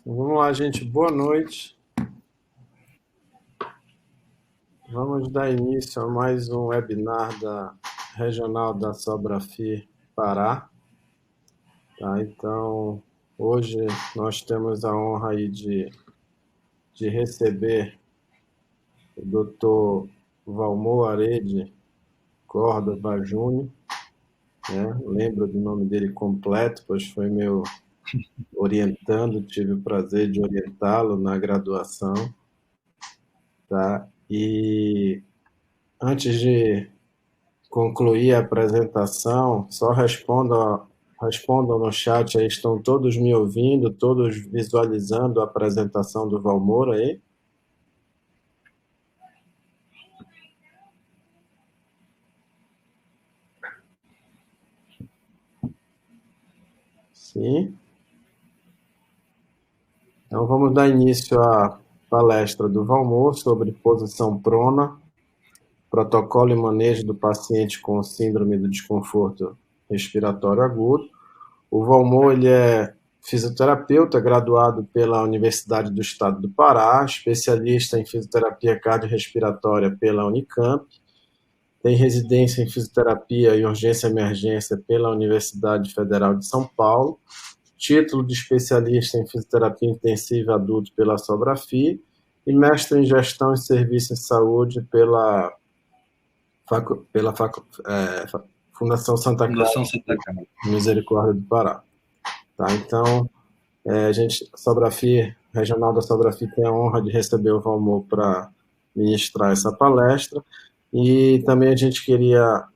Vamos lá, gente. Boa noite. Vamos dar início a mais um webinar da Regional da Sobrafi Pará. Tá? Então, hoje nós temos a honra aí de receber o Dr. Valmor Arede Córdova Júnior, né? Lembro do nome dele completo, pois foi meu orientando, tive o prazer de orientá-lo na graduação. Tá? E antes de concluir a apresentação, só respondam no chat aí, estão todos me ouvindo, todos visualizando a apresentação do Valmor aí? Sim. Então vamos dar início à palestra do Valmor sobre posição prona, protocolo e manejo do paciente com síndrome do desconforto respiratório agudo. O Valmor, ele é fisioterapeuta graduado pela Universidade do Estado do Pará, especialista em fisioterapia cardiorrespiratória pela Unicamp, tem residência em fisioterapia e urgência e emergência pela Universidade Federal de São Paulo, título de especialista em fisioterapia intensiva adulto pela Sobrafi e mestre em gestão e serviço em saúde pela Fundação Santa Clara Misericórdia do Pará. Tá? Então, a gente, Sobrafi, Regional da Sobrafi, tem a honra de receber o Valmor para ministrar essa palestra. E também a gente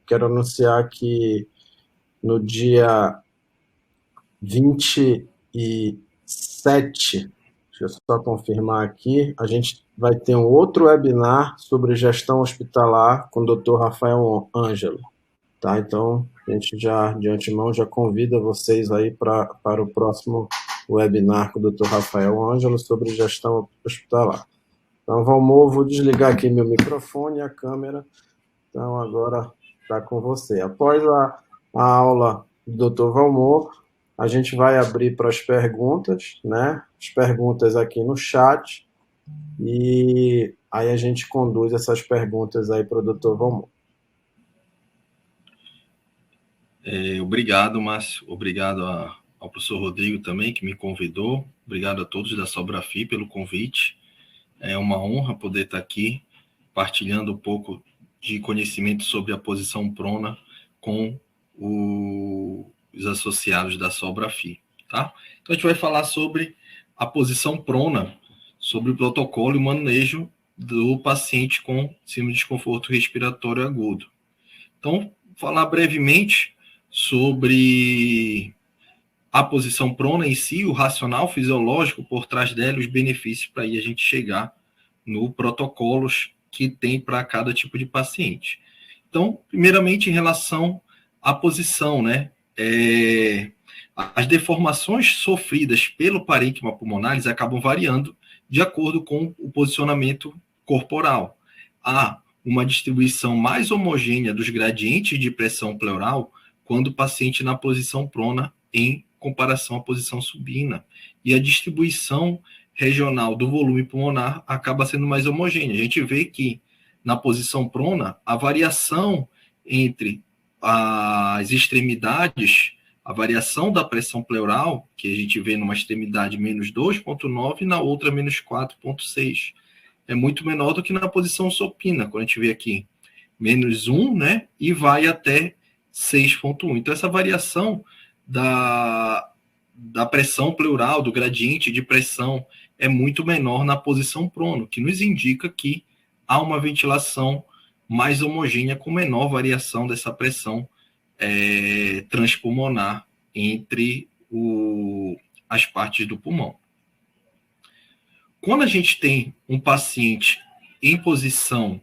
quero anunciar que no dia 27, deixa eu só confirmar aqui, a gente vai ter um outro webinar sobre gestão hospitalar com o Dr. Rafael Ângelo. Tá? Então, a gente já, de antemão, já convida vocês aí para o próximo webinar com o Dr. Rafael Ângelo sobre gestão hospitalar. Então, Valmor, vou desligar aqui meu microfone e a câmera. Então, agora está com você. Após a aula do Dr. Valmor, a gente vai abrir para as perguntas, né? As perguntas aqui no chat, e aí a gente conduz essas perguntas aí para o Dr. Valmor. Obrigado, Márcio. Obrigado ao professor Rodrigo também, que me convidou. Obrigado a todos da Sobrafi pelo convite. É uma honra poder estar aqui partilhando um pouco de conhecimento sobre a posição prona com os associados da Sobrafi, tá? Então, a gente vai falar sobre a posição prona, sobre o protocolo e manejo do paciente com síndrome de desconforto respiratório agudo. Então, falar brevemente sobre a posição prona em si, o racional fisiológico por trás dela, os benefícios para aí a gente chegar no protocolos que tem para cada tipo de paciente. Então, primeiramente, em relação à posição, né? As deformações sofridas pelo parênquima pulmonar, eles acabam variando de acordo com o posicionamento corporal. Há uma distribuição mais homogênea dos gradientes de pressão pleural quando o paciente na posição prona em comparação à posição supina. E a distribuição regional do volume pulmonar acaba sendo mais homogênea. A gente vê que na posição prona, a variação entre as extremidades, a variação da pressão pleural, que a gente vê numa extremidade menos 2,9 e na outra menos 4,6. É muito menor do que na posição supina, quando a gente vê aqui menos 1, né, e vai até 6,1. Então, essa variação da pressão pleural, do gradiente de pressão, é muito menor na posição prono, que nos indica que há uma ventilação mais homogênea, com menor variação dessa pressão transpulmonar entre as partes do pulmão. Quando a gente tem um paciente em posição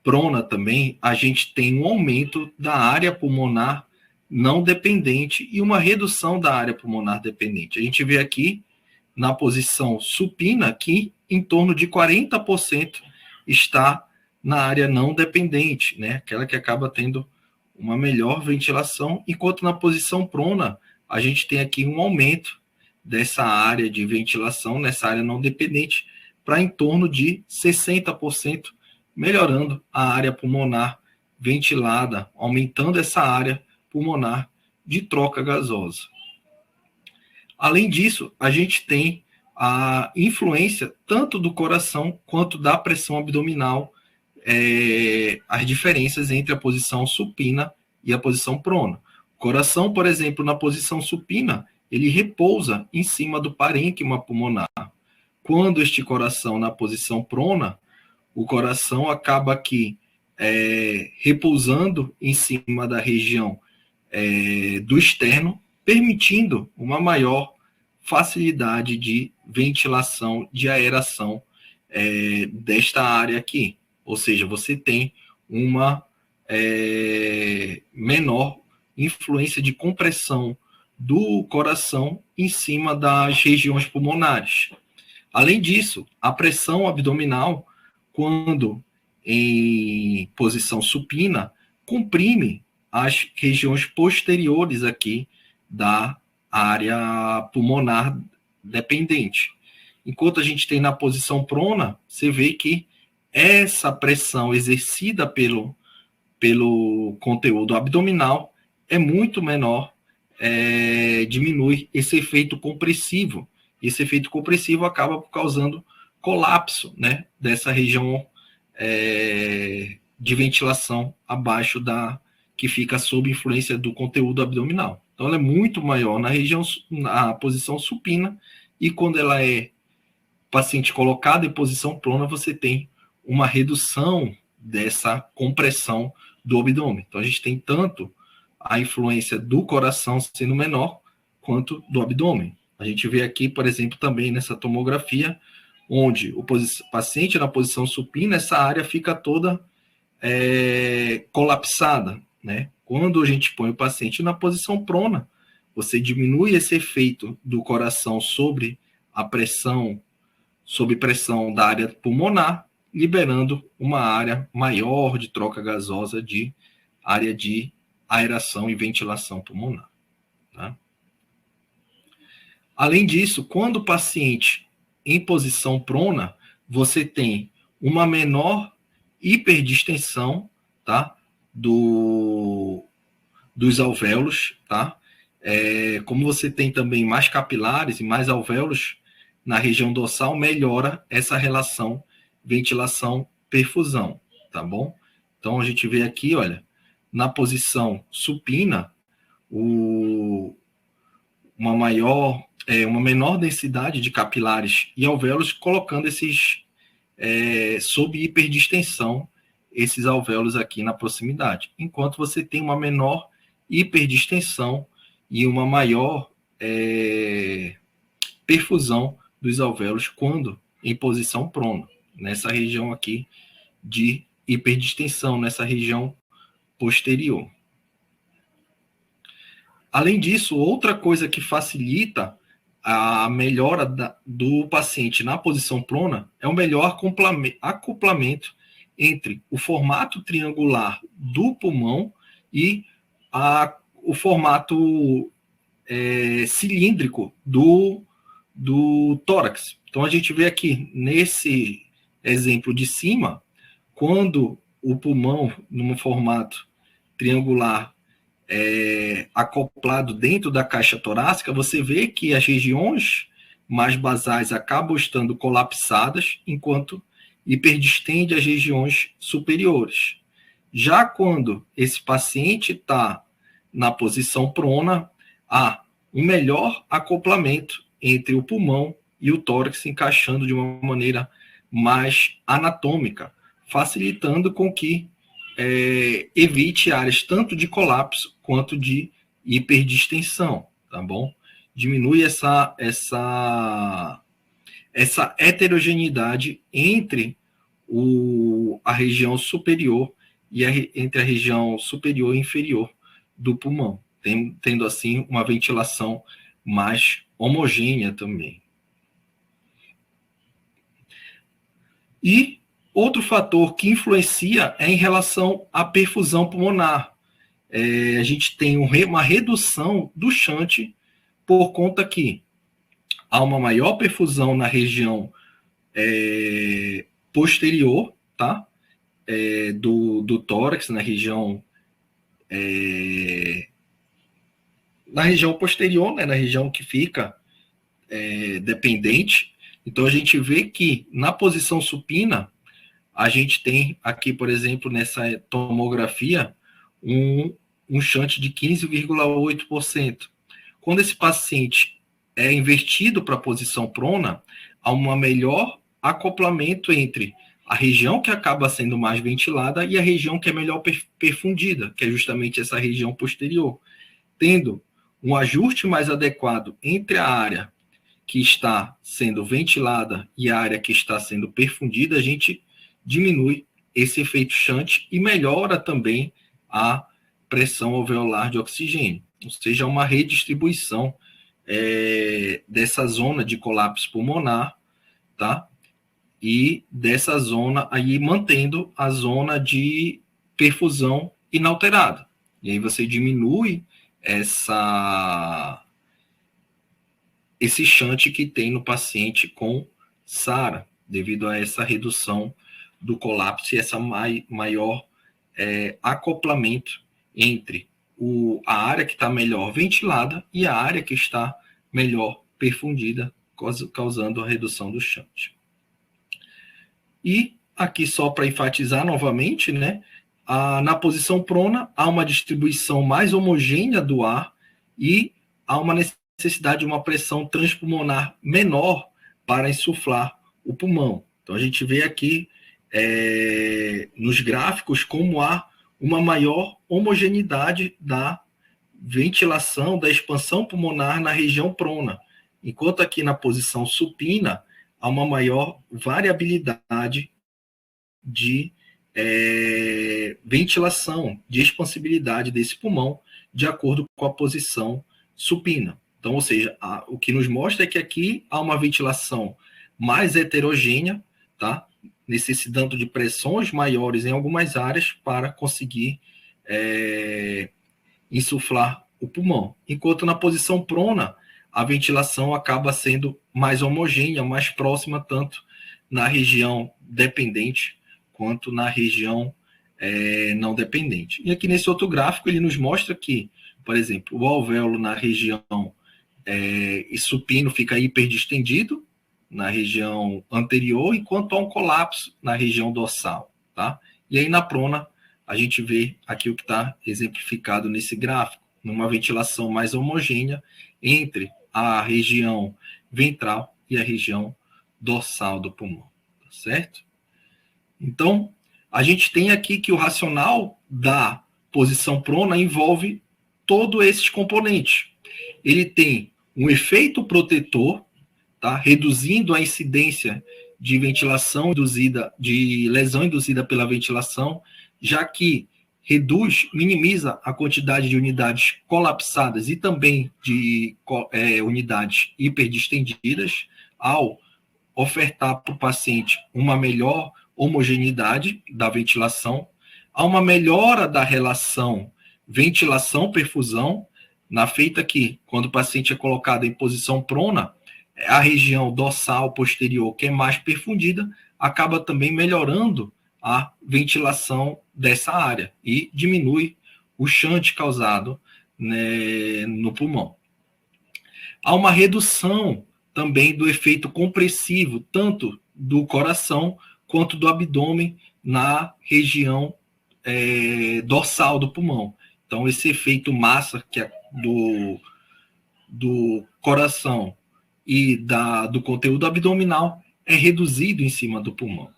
prona também, a gente tem um aumento da área pulmonar não dependente e uma redução da área pulmonar dependente. A gente vê aqui na posição supina que em torno de 40% está na área não dependente, né? Aquela que acaba tendo uma melhor ventilação, enquanto na posição prona a gente tem aqui um aumento dessa área de ventilação, nessa área não dependente, para em torno de 60%, melhorando a área pulmonar ventilada, aumentando essa área pulmonar de troca gasosa. Além disso, a gente tem a influência tanto do coração quanto da pressão abdominal, as diferenças entre a posição supina e a posição prona. O coração, por exemplo, na posição supina, ele repousa em cima do parênquima pulmonar. Quando este coração na posição prona, o coração acaba aqui repousando em cima da região do externo, permitindo uma maior facilidade de ventilação, de aeração desta área aqui. Ou seja, você tem uma menor influência de compressão do coração em cima das regiões pulmonares. Além disso, a pressão abdominal, quando em posição supina, comprime as regiões posteriores aqui da área pulmonar dependente. Enquanto a gente tem na posição prona, você vê que essa pressão exercida pelo conteúdo abdominal é muito menor, diminui esse efeito compressivo. Esse efeito compressivo acaba causando colapso, né, dessa região de ventilação abaixo que fica sob influência do conteúdo abdominal. Então, ela é muito maior na posição supina, e quando ela é paciente colocado em posição prona, você tem uma redução dessa compressão do abdômen. Então, a gente tem tanto a influência do coração sendo menor, quanto do abdômen. A gente vê aqui, por exemplo, também nessa tomografia, onde o paciente na posição supina, essa área fica toda colapsada, né? Quando a gente põe o paciente na posição prona, você diminui esse efeito do coração sobre a pressão, sob pressão da área pulmonar, liberando uma área maior de troca gasosa, de área de aeração e ventilação pulmonar. Tá? Além disso, quando o paciente em posição prona, você tem uma menor hiperdistensão, tá? Dos alvéolos, tá? Como você tem também mais capilares e mais alvéolos na região dorsal, melhora essa relação ventilação-perfusão, tá bom? Então, a gente vê aqui, olha, na posição supina, uma menor densidade de capilares e alvéolos, colocando esses sob hiperdistensão, esses alvéolos aqui na proximidade, enquanto você tem uma menor hiperdistensão e uma maior perfusão dos alvéolos quando em posição prona, nessa região aqui de hiperdistensão, nessa região posterior. Além disso, outra coisa que facilita a melhora do paciente na posição prona é o melhor acoplamento entre o formato triangular do pulmão e o formato cilíndrico do tórax. Então, a gente vê aqui, nesse exemplo de cima, quando o pulmão, num formato triangular, acoplado dentro da caixa torácica, você vê que as regiões mais basais acabam estando colapsadas, enquanto hiperdistende as regiões superiores. Já quando esse paciente está na posição prona, há um melhor acoplamento entre o pulmão e o tórax, encaixando de uma maneira mais anatômica, facilitando com que evite áreas tanto de colapso quanto de hiperdistensão, tá bom? Diminui essa heterogeneidade entre a região superior e entre a região superior e inferior do pulmão, tendo assim uma ventilação mais homogênea também. E outro fator que influencia é em relação à perfusão pulmonar. A gente tem uma redução do shunt por conta que há uma maior perfusão na região posterior, tá? Do tórax, na região posterior, né? Na região que fica dependente. Então, a gente vê que na posição supina, a gente tem aqui, por exemplo, nessa tomografia, um shunt de 15,8%. Quando esse paciente é invertido para a posição prona, há um melhor acoplamento entre a região que acaba sendo mais ventilada e a região que é melhor perfundida, que é justamente essa região posterior. Tendo um ajuste mais adequado entre a área que está sendo ventilada e a área que está sendo perfundida, a gente diminui esse efeito shunt e melhora também a pressão alveolar de oxigênio, ou seja, uma redistribuição dessa zona de colapso pulmonar, tá? E dessa zona aí mantendo a zona de perfusão inalterada. E aí você diminui esse shunt que tem no paciente com SARA, devido a essa redução do colapso e essa maior acoplamento entre a área que está melhor ventilada e a área que está melhor perfundida, causando a redução do shunt. E aqui só para enfatizar novamente, né, na posição prona há uma distribuição mais homogênea do ar e há uma necessidade de uma pressão transpulmonar menor para insuflar o pulmão. Então a gente vê aqui nos gráficos como há uma maior homogeneidade da ventilação, da expansão pulmonar na região prona, enquanto aqui na posição supina há uma maior variabilidade de ventilação, de expansibilidade desse pulmão, de acordo com a posição supina. Então, ou seja, o que nos mostra é que aqui há uma ventilação mais heterogênea, tá? Necessitando de pressões maiores em algumas áreas para conseguir insuflar o pulmão. Enquanto na posição prona, a ventilação acaba sendo mais homogênea, mais próxima, tanto na região dependente quanto na região não dependente. E aqui nesse outro gráfico ele nos mostra que, por exemplo, o alvéolo na região supino fica hiperdistendido na região anterior, enquanto há um colapso na região dorsal, tá? E aí na prona a gente vê aqui o que está exemplificado nesse gráfico, numa ventilação mais homogênea entre a região ventral e a região dorsal do pulmão, tá certo? Então, a gente tem aqui que o racional da posição prona envolve todos esses componentes. Ele tem um efeito protetor, tá? Reduzindo a incidência de ventilação induzida, de lesão induzida pela ventilação, já que minimiza a quantidade de unidades colapsadas e também de unidades hiperdistendidas, ao ofertar para o paciente uma melhor homogeneidade da ventilação, há uma melhora da relação ventilação-perfusão, na feita que, quando o paciente é colocado em posição prona, a região dorsal posterior, que é mais perfundida, acaba também melhorando a ventilação dessa área e diminui o shunt causado, né, no pulmão. Há uma redução também do efeito compressivo, tanto do coração quanto do abdômen na região dorsal do pulmão. Então, esse efeito massa que é do coração e do conteúdo abdominal é reduzido em cima do pulmão.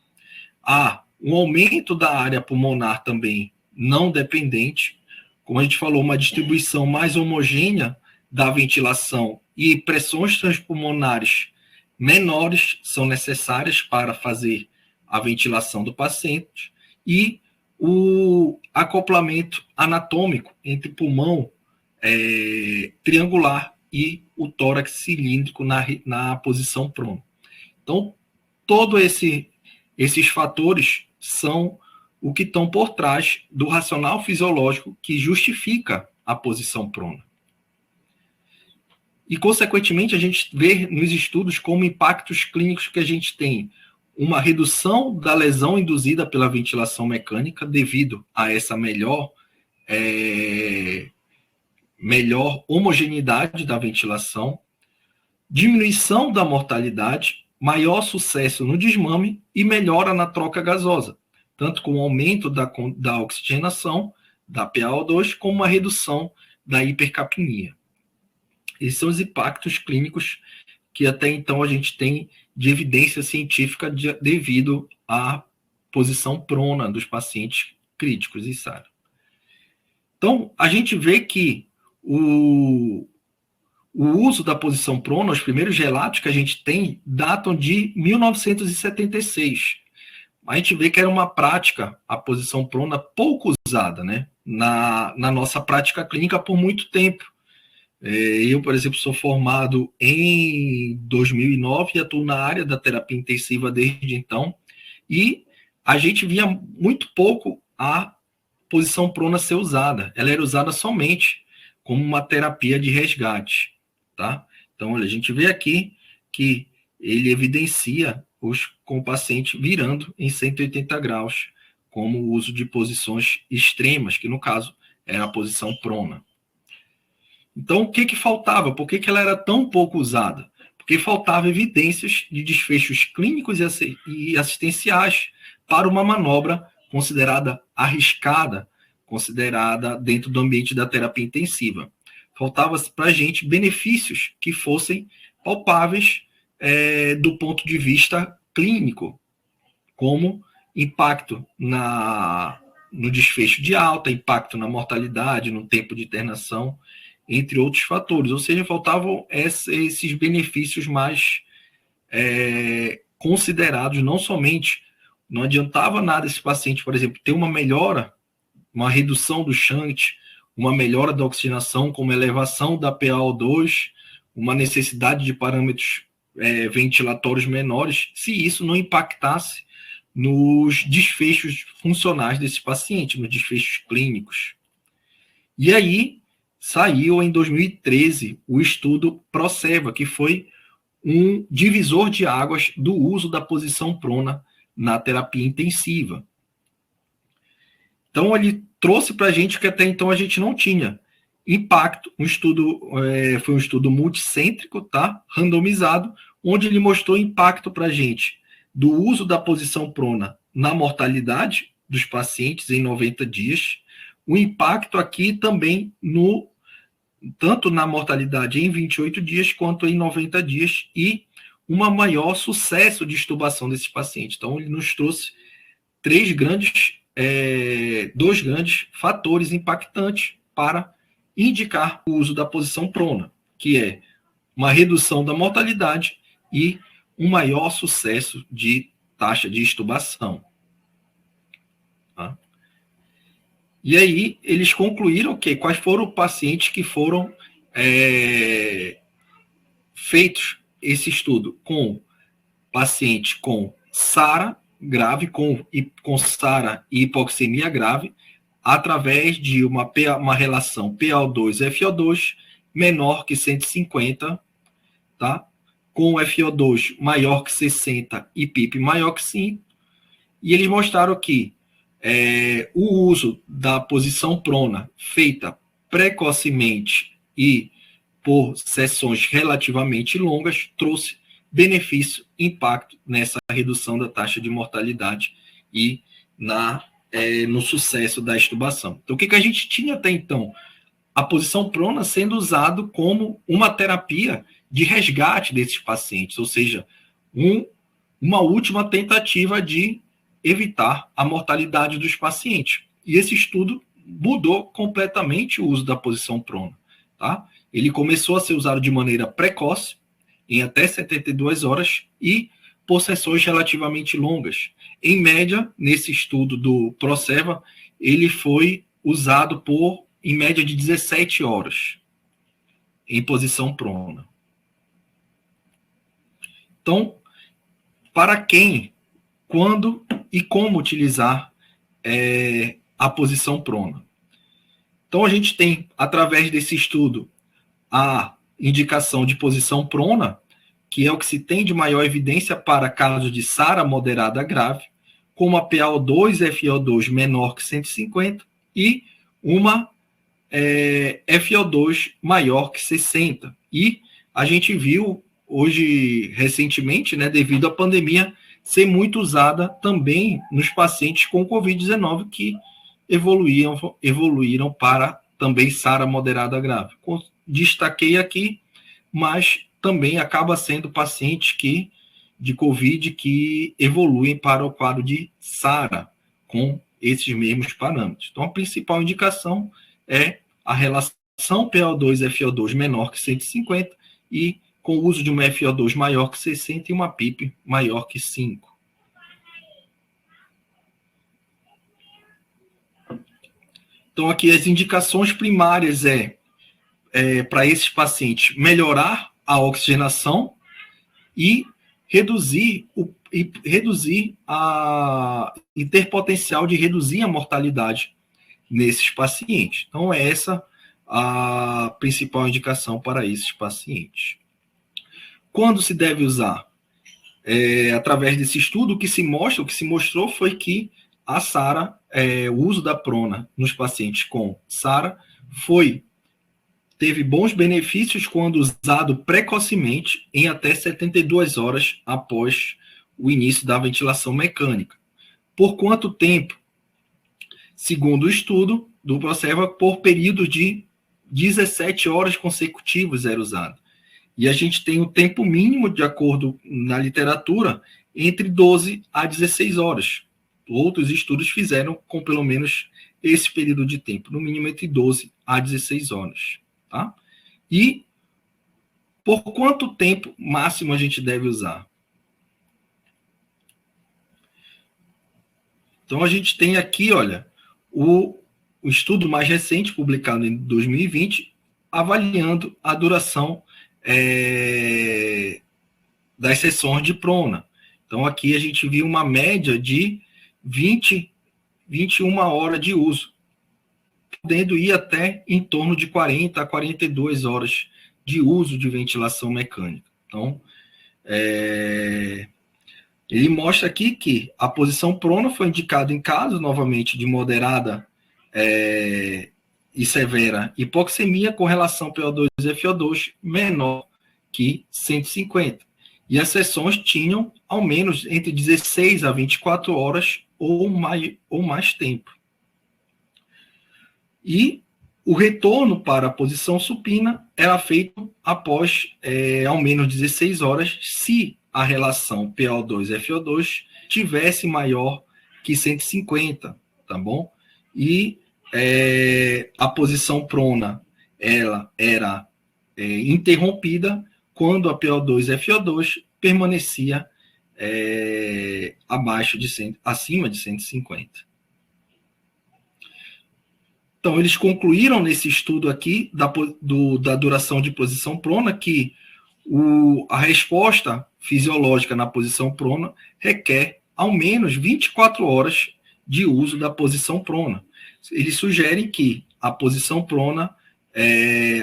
Há um aumento da área pulmonar também não dependente, como a gente falou, uma distribuição mais homogênea da ventilação e pressões transpulmonares menores são necessárias para fazer a ventilação do paciente, e o acoplamento anatômico entre pulmão triangular e o tórax cilíndrico na posição prona. Então, todos esses fatores são o que estão por trás do racional fisiológico que justifica a posição prona. E, consequentemente, a gente vê nos estudos como impactos clínicos que a gente tem uma redução da lesão induzida pela ventilação mecânica devido a essa melhor homogeneidade da ventilação, diminuição da mortalidade, maior sucesso no desmame e melhora na troca gasosa, tanto com o aumento da oxigenação, da PaO2, como uma redução da hipercapnia. Esses são os impactos clínicos que até então a gente tem de evidência científica devido à posição prona dos pacientes críticos e SARA. Então, a gente vê que o uso da posição prona, os primeiros relatos que a gente tem, datam de 1976. A gente vê que era uma prática, a posição prona, pouco usada, né, na nossa prática clínica por muito tempo. Eu, por exemplo, sou formado em 2009 e atuo na área da terapia intensiva desde então, e a gente via muito pouco a posição prona ser usada. Ela era usada somente como uma terapia de resgate, tá? Então, olha, a gente vê aqui que ele evidencia com o paciente virando em 180 graus, como o uso de posições extremas, que no caso era a posição prona. Então, o que faltava? Por que ela era tão pouco usada? Porque faltava evidências de desfechos clínicos e assistenciais para uma manobra considerada arriscada, considerada dentro do ambiente da terapia intensiva. Faltava para a gente benefícios que fossem palpáveis do ponto de vista clínico, como impacto no desfecho de alta, impacto na mortalidade, no tempo de internação, entre outros fatores. Ou seja, faltavam esses benefícios mais considerados, não somente, não adiantava nada esse paciente, por exemplo, ter uma melhora, uma redução do shunt, uma melhora da oxigenação, como elevação da PaO2, uma necessidade de parâmetros ventilatórios menores, se isso não impactasse nos desfechos funcionais desse paciente, nos desfechos clínicos. E aí, saiu em 2013 o estudo ProSERVA, que foi um divisor de águas do uso da posição prona na terapia intensiva. Então, ele trouxe para a gente que até então a gente não tinha impacto. Foi um estudo multicêntrico, tá? Randomizado, onde ele mostrou impacto para a gente do uso da posição prona na mortalidade dos pacientes em 90 dias, o impacto aqui também tanto na mortalidade em 28 dias quanto em 90 dias e um maior sucesso de extubação desses pacientes. Então, ele nos trouxe dois grandes fatores impactantes para indicar o uso da posição prona, que é uma redução da mortalidade e um maior sucesso de taxa de extubação. Tá? E aí, eles concluíram quais foram os pacientes que foram feitos esse estudo com paciente com SARA grave, com SARA e hipoxemia grave, através de uma relação PaO2-FO2 menor que 150, tá? Com FO2 maior que 60 e PIP maior que 5. E eles mostraram que o uso da posição prona feita precocemente e por sessões relativamente longas trouxe benefício, impacto nessa redução da taxa de mortalidade e no sucesso da extubação. Então, o que a gente tinha até então? A posição prona sendo usado como uma terapia de resgate desses pacientes, ou seja, uma última tentativa de evitar a mortalidade dos pacientes. E esse estudo mudou completamente o uso da posição prona. Tá? Ele começou a ser usado de maneira precoce, em até 72 horas, e por sessões relativamente longas. Em média, nesse estudo do ProSERVA, ele foi usado em média de 17 horas, em posição prona. Então, para quem, quando e como utilizar a posição prona? Então, a gente tem, através desse estudo, a indicação de posição prona, que é o que se tem de maior evidência para casos de SARA moderada grave, com uma PaO2 FiO2 menor que 150 e uma FiO2 maior que 60. E a gente viu hoje, recentemente, né, devido à pandemia, ser muito usada também nos pacientes com Covid-19 que evoluíram para também SARA moderada grave. Destaquei aqui, mas também acaba sendo paciente de Covid que evoluem para o quadro de SARA com esses mesmos parâmetros. Então, a principal indicação é a relação PaO2-FiO2 menor que 150 e com o uso de uma FiO2 maior que 60 e uma PIP maior que 5. Então, aqui as indicações primárias para esses pacientes melhorar a oxigenação e reduzir e ter potencial de reduzir a mortalidade nesses pacientes. Então, é essa a principal indicação para esses pacientes. Quando se deve usar? Através desse estudo, o que se mostrou foi que a SARA, o uso da prona nos pacientes com SARA teve bons benefícios quando usado precocemente em até 72 horas após o início da ventilação mecânica. Por quanto tempo? Segundo o estudo do Proserva, por período de 17 horas consecutivas era usado. E a gente tem o tempo mínimo, de acordo na literatura, entre 12 a 16 horas. Outros estudos fizeram com pelo menos esse período de tempo, no mínimo entre 12 a 16 horas. Tá? E por quanto tempo máximo a gente deve usar? Então, a gente tem aqui, olha, o estudo mais recente, publicado em 2020, avaliando a duração das sessões de prona. Então, aqui a gente viu uma média de 21 horas de uso, podendo ir até em torno de 40 a 42 horas de uso de ventilação mecânica. Então, ele mostra aqui que a posição prona foi indicada em casos, novamente, de moderada e severa hipoxemia com relação PO2 e FiO2 menor que 150. E as sessões tinham ao menos entre 16 a 24 horas ou mais tempo. E o retorno para a posição supina era feito após ao menos 16 horas, se a relação PO2 e FiO2 tivesse maior que 150, tá bom? E a posição prona ela era interrompida quando a PO2 e FiO2 permanecia acima de 150. Então, eles concluíram nesse estudo aqui da duração de posição prona que a resposta fisiológica na posição prona requer ao menos 24 horas de uso da posição prona. Eles sugerem que a posição prona,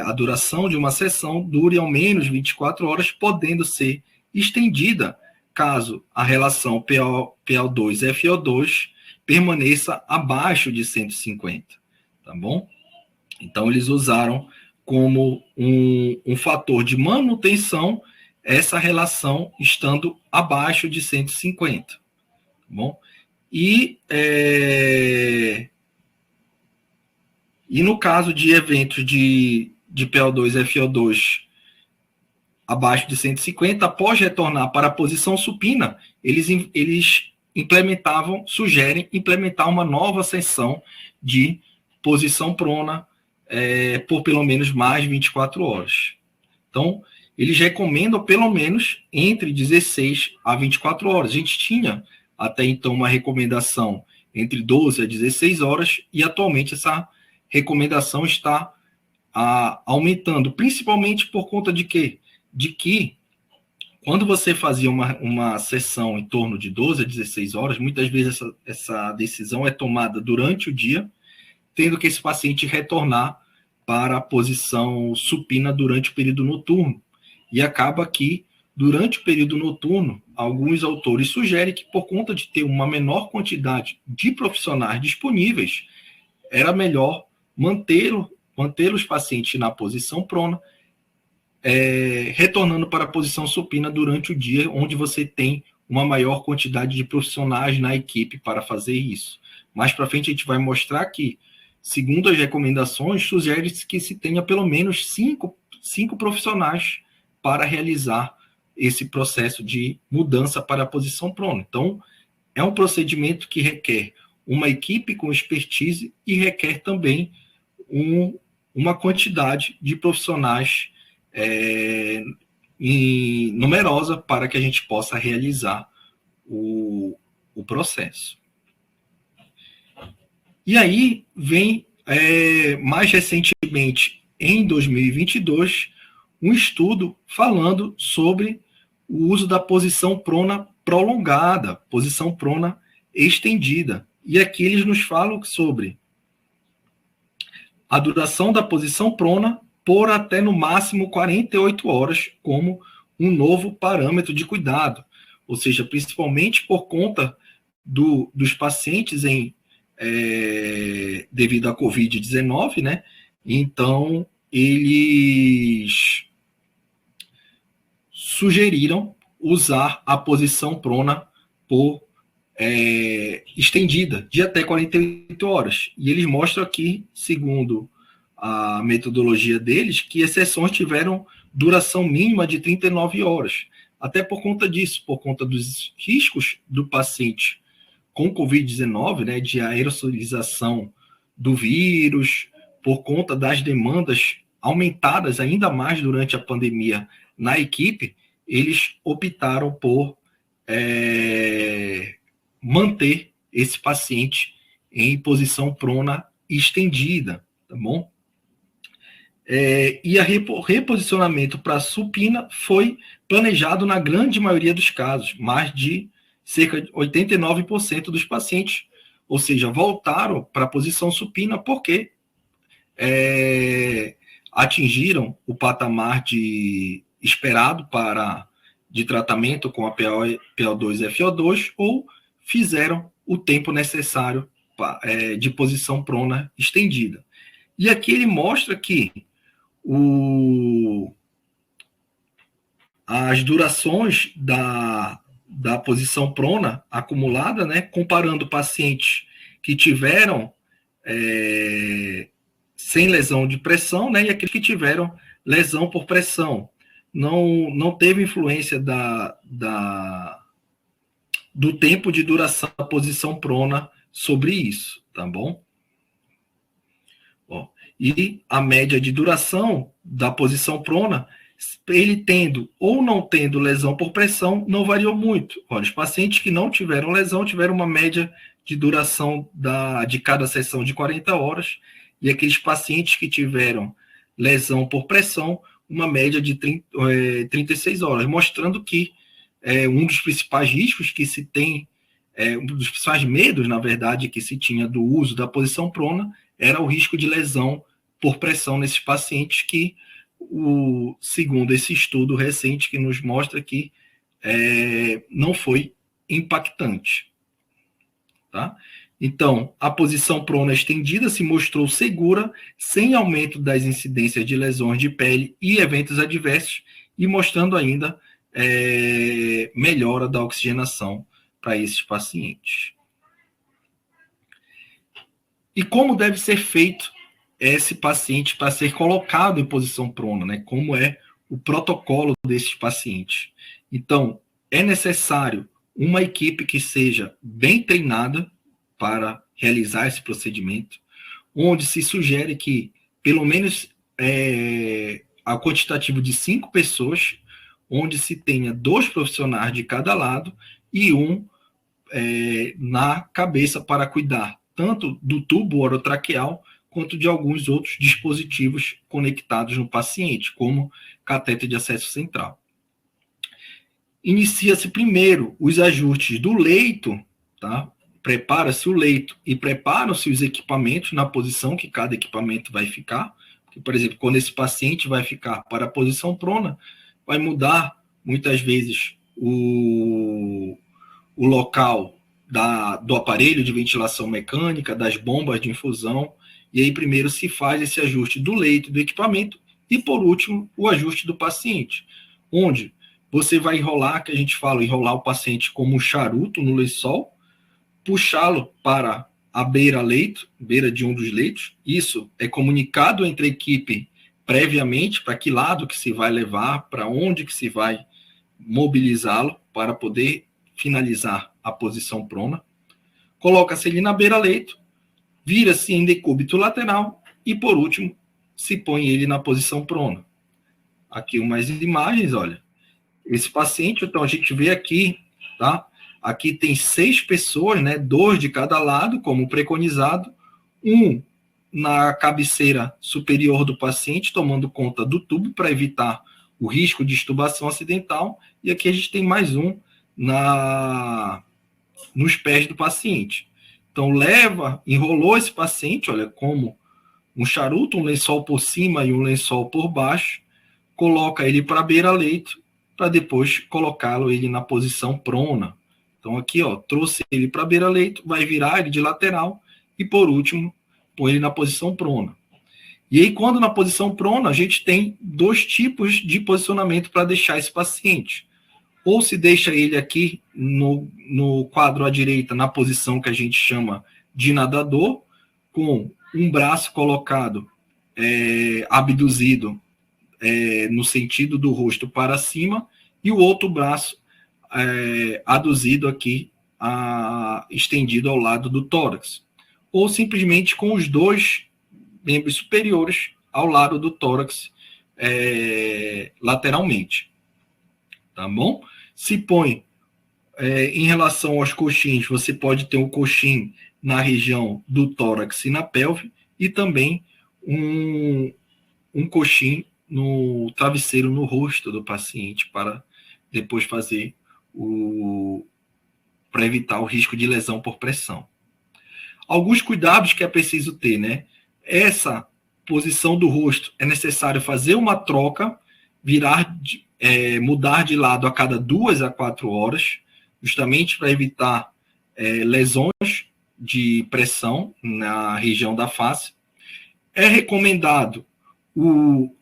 a duração de uma sessão dure ao menos 24 horas, podendo ser estendida caso a relação PO2 e FiO2 permaneça abaixo de 150, tá bom? Então, eles usaram como um fator de manutenção essa relação estando abaixo de 150, tá bom? E no caso de eventos de PO2 e FiO2 abaixo de 150, após retornar para a posição supina, eles sugerem implementar uma nova sessão de posição prona por pelo menos mais de 24 horas. Então, eles recomendam pelo menos entre 16 a 24 horas. A gente tinha até então uma recomendação entre 12 a 16 horas e atualmente essa recomendação está aumentando, principalmente por conta de quê? De que quando você fazia uma sessão em torno de 12 a 16 horas, muitas vezes essa decisão é tomada durante o dia, tendo que esse paciente retornar para a posição supina durante o período noturno. E acaba que, durante o período noturno, alguns autores sugerem que, por conta de ter uma menor quantidade de profissionais disponíveis, era melhor manter os pacientes na posição prona, retornando para a posição supina durante o dia, onde você tem uma maior quantidade de profissionais na equipe para fazer isso. Mais para frente a gente vai mostrar que, segundo as recomendações, sugere-se que se tenha pelo menos cinco profissionais para realizar esse processo de mudança para a posição prona. Então, é um procedimento que requer uma equipe com expertise e requer também uma quantidade de profissionais numerosa para que a gente possa realizar o processo. E aí vem, mais recentemente, em 2022, um estudo falando sobre o uso da posição prona prolongada, posição prona estendida. E aqui eles nos falam sobre a duração da posição prona por até no máximo 48 horas como um novo parâmetro de cuidado, ou seja, principalmente por conta dos pacientes devido à Covid-19, né? Então, eles sugeriram usar a posição prona por estendida, de até 48 horas. E eles mostram aqui, segundo a metodologia deles, que exceções tiveram duração mínima de 39 horas. Até por conta disso, por conta dos riscos do paciente com Covid-19, né, de aerosolização do vírus, por conta das demandas aumentadas ainda mais durante a pandemia na equipe, eles optaram por manter esse paciente em posição prona estendida, tá bom? E o reposicionamento para supina foi planejado na grande maioria dos casos, mais de cerca de 89% dos pacientes, ou seja, voltaram para a posição supina porque atingiram o patamar esperado de tratamento com a PO2-FO2 ou fizeram o tempo necessário de posição prona estendida. E aqui ele mostra que as durações da posição prona acumulada, né, comparando pacientes que tiveram sem lesão de pressão, né, e aqueles que tiveram lesão por pressão. Não teve influência do tempo de duração da posição prona sobre isso, tá bom? E a média de duração da posição prona, ele tendo ou não tendo lesão por pressão, não variou muito. Olha, os pacientes que não tiveram lesão tiveram uma média de duração de cada sessão de 40 horas, e aqueles pacientes que tiveram lesão por pressão, uma média de 36 horas, mostrando que um dos principais riscos que se tem, um dos principais medos, na verdade, que se tinha do uso da posição prona, era o risco de lesão por pressão nesses pacientes que, segundo esse estudo recente que nos mostra que não foi impactante. Tá? Então, a posição prona estendida se mostrou segura, sem aumento das incidências de lesões de pele e eventos adversos, e mostrando ainda melhora da oxigenação para esses pacientes. E como deve ser feito esse paciente para ser colocado em posição prona, né? Como é o protocolo desses pacientes? Então, é necessário uma equipe que seja bem treinada para realizar esse procedimento, onde se sugere que pelo menos a quantitativo de 5 pessoas, onde se tenha 2 profissionais de cada lado e um na cabeça para cuidar tanto do tubo orotraqueal quanto de alguns outros dispositivos conectados no paciente, como catéter de acesso central. Inicia-se primeiro os ajustes do leito, tá? Prepara-se o leito e preparam-se os equipamentos na posição que cada equipamento vai ficar, porque por exemplo, quando esse paciente vai ficar para a posição prona, vai mudar muitas vezes o local do aparelho de ventilação mecânica, das bombas de infusão, e aí primeiro se faz esse ajuste do leito, do equipamento, e por último, o ajuste do paciente, onde você vai enrolar, que a gente fala, enrolar o paciente como um charuto no lençol, puxá-lo para a beira-leito, beira de um dos leitos. Isso é comunicado entre a equipe previamente, para que lado que se vai levar, para onde que se vai mobilizá-lo, para poder finalizar a posição prona. Coloca-se ele na beira-leito, vira-se em decúbito lateral e, por último, se põe ele na posição prona. Aqui umas imagens, olha. Esse paciente, então, a gente vê aqui, tá? Aqui tem 6 pessoas, né? 2 de cada lado, como preconizado. Um na cabeceira superior do paciente, tomando conta do tubo para evitar o risco de extubação acidental. E aqui a gente tem mais um nos pés do paciente. Então, enrolou esse paciente, olha, como um charuto, um lençol por cima e um lençol por baixo, coloca ele para a beira-leito, para depois colocá-lo ele na posição prona. Então, aqui, ó, trouxe ele para a beira-leito, vai virar ele de lateral e, por último, põe ele na posição prona. E aí, quando na posição prona, a gente tem 2 tipos de posicionamento para deixar esse paciente. Ou se deixa ele aqui no quadro à direita, na posição que a gente chama de nadador, com um braço colocado abduzido no sentido do rosto para cima, e o outro braço aduzido aqui, estendido ao lado do tórax. Ou simplesmente com os 2 membros superiores ao lado do tórax lateralmente. Tá bom? Se põe em relação aos coxins, você pode ter um coxim na região do tórax e na pelve, e também um coxim no travesseiro no rosto do paciente, para depois fazer para evitar o risco de lesão por pressão. Alguns cuidados que é preciso ter, né? Essa posição do rosto é necessário fazer uma troca, mudar de lado a cada 2 a 4 horas, justamente para evitar lesões de pressão na região da face. É recomendado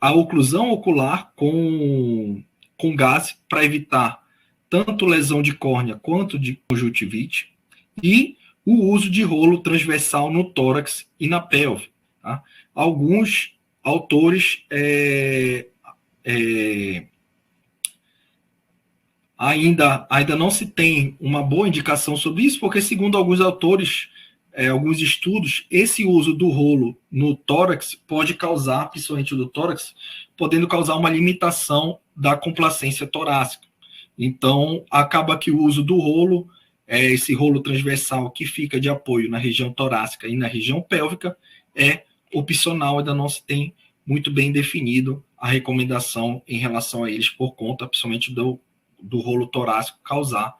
a oclusão ocular com gás, para evitar tanto lesão de córnea quanto de conjuntivite, e o uso de rolo transversal no tórax e na pelve. Tá? Alguns autores ainda não se tem uma boa indicação sobre isso, porque, segundo alguns autores, alguns estudos, esse uso do rolo no tórax pode causar, principalmente do tórax, podendo causar uma limitação da complacência torácica. Então, acaba que o uso do rolo, esse rolo transversal que fica de apoio na região torácica e na região pélvica, é opcional, ainda não se tem muito bem definido a recomendação em relação a eles, por conta, principalmente, do rolo torácico causar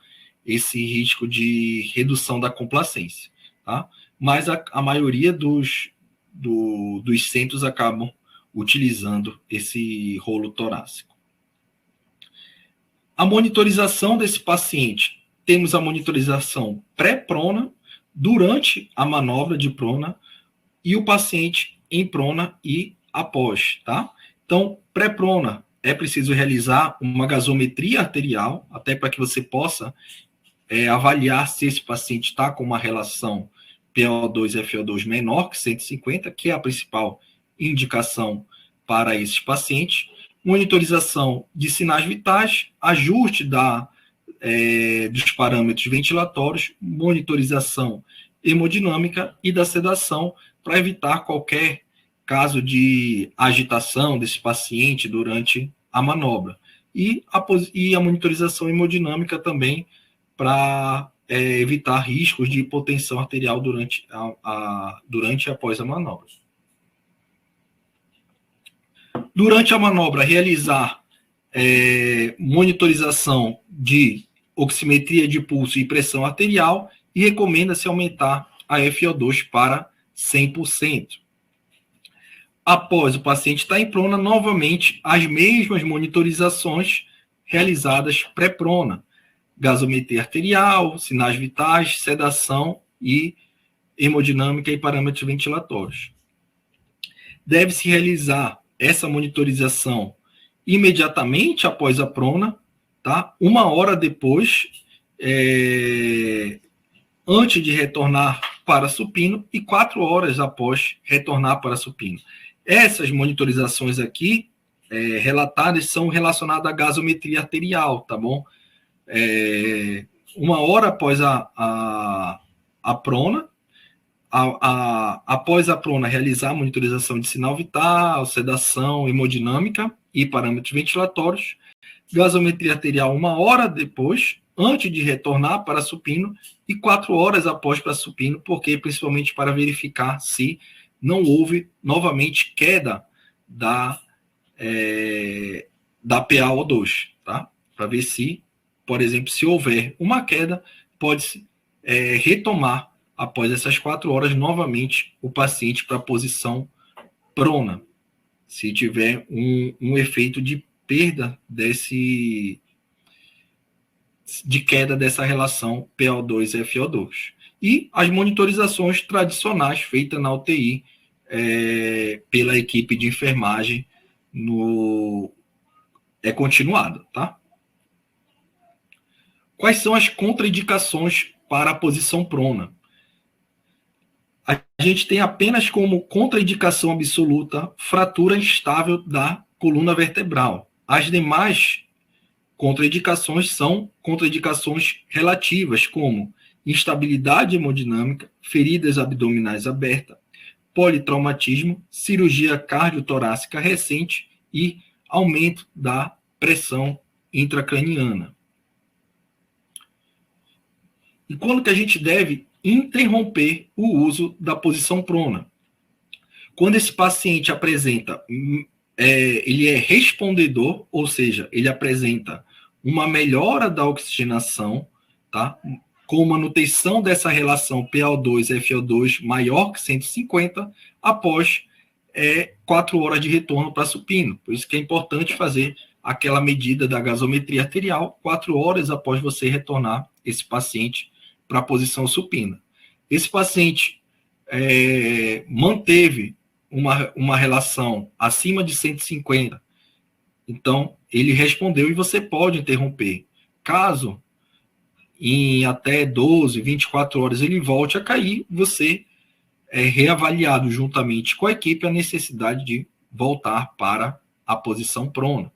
esse risco de redução da complacência. Tá? Mas a maioria dos centros acabam utilizando esse rolo torácico. A monitorização desse paciente, temos a monitorização pré-prona, durante a manobra de prona, e o paciente em prona e após. Tá? Então, pré-prona, é preciso realizar uma gasometria arterial, até para que você possa avaliar se esse paciente está com uma relação PO2 FO2 menor que 150, que é a principal indicação para esses pacientes. Monitorização de sinais vitais, ajuste dos parâmetros ventilatórios, monitorização hemodinâmica e da sedação, para evitar qualquer caso de agitação desse paciente durante a manobra. E a monitorização hemodinâmica também, para evitar riscos de hipotensão arterial durante e após a manobra. Durante a manobra, realizar monitorização de oximetria de pulso e pressão arterial, e recomenda-se aumentar a FO2 para 100%. após o paciente estar em prona, novamente as mesmas monitorizações realizadas pré-prona. Gasometria arterial, sinais vitais, sedação e hemodinâmica e parâmetros ventilatórios. Deve-se realizar essa monitorização imediatamente após a prona, tá? 1 hora depois, antes de retornar para supino e 4 horas após retornar para supino. Essas monitorizações aqui relatadas são relacionadas à gasometria arterial, tá bom? 1 hora após a prona, após a prona realizar a monitorização de sinal vital, sedação, hemodinâmica e parâmetros ventilatórios, gasometria arterial 1 hora depois, antes de retornar para supino, e 4 horas após para supino, porque principalmente para verificar se não houve novamente queda da PaO2, tá? Para ver se, por exemplo, se houver uma queda, pode retomar após essas 4 horas novamente o paciente para a posição prona, se tiver um efeito de perda de queda dessa relação PaO2-FO2. E as monitorizações tradicionais feitas na UTI pela equipe de enfermagem continuada, tá? Quais são as contraindicações para a posição prona? A gente tem apenas como contraindicação absoluta fratura instável da coluna vertebral. As demais contraindicações são contraindicações relativas, como instabilidade hemodinâmica, feridas abdominais abertas, politraumatismo, cirurgia cardiotorácica recente e aumento da pressão intracraniana. E quando que a gente deve interromper o uso da posição prona? Quando esse paciente apresenta, ele é respondedor, ou seja, ele apresenta uma melhora da oxigenação, tá? Com manutenção dessa relação PaO2-FO2 maior que 150, após 4 horas de retorno para supino. Por isso que é importante fazer aquela medida da gasometria arterial 4 horas após você retornar esse paciente para a posição supina. Esse paciente manteve uma relação acima de 150, então ele respondeu e você pode interromper. Caso em até 12, 24 horas ele volte a cair, você é reavaliado juntamente com a equipe a necessidade de voltar para a posição prona.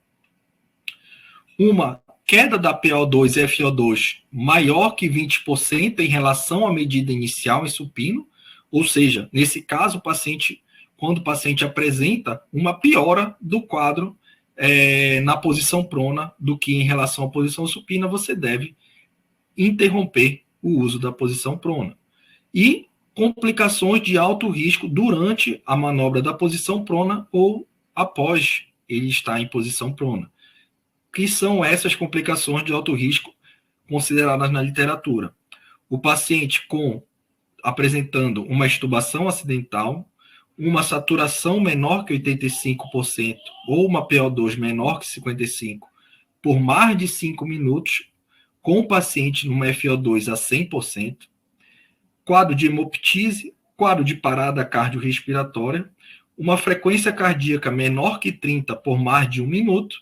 Uma queda da PaO2-FO2 maior que 20% em relação à medida inicial em supino, ou seja, nesse caso, quando o paciente apresenta uma piora do quadro na posição prona do que em relação à posição supina, você deve interromper o uso da posição prona. E complicações de alto risco durante a manobra da posição prona ou após ele estar em posição prona. Que são essas complicações de alto risco consideradas na literatura? O paciente apresentando uma extubação acidental, uma saturação menor que 85% ou uma PaO2 menor que 55% por mais de 5 minutos, com o paciente numa FO2 a 100%, quadro de hemoptise, quadro de parada cardiorrespiratória, uma frequência cardíaca menor que 30 por mais de 1 minuto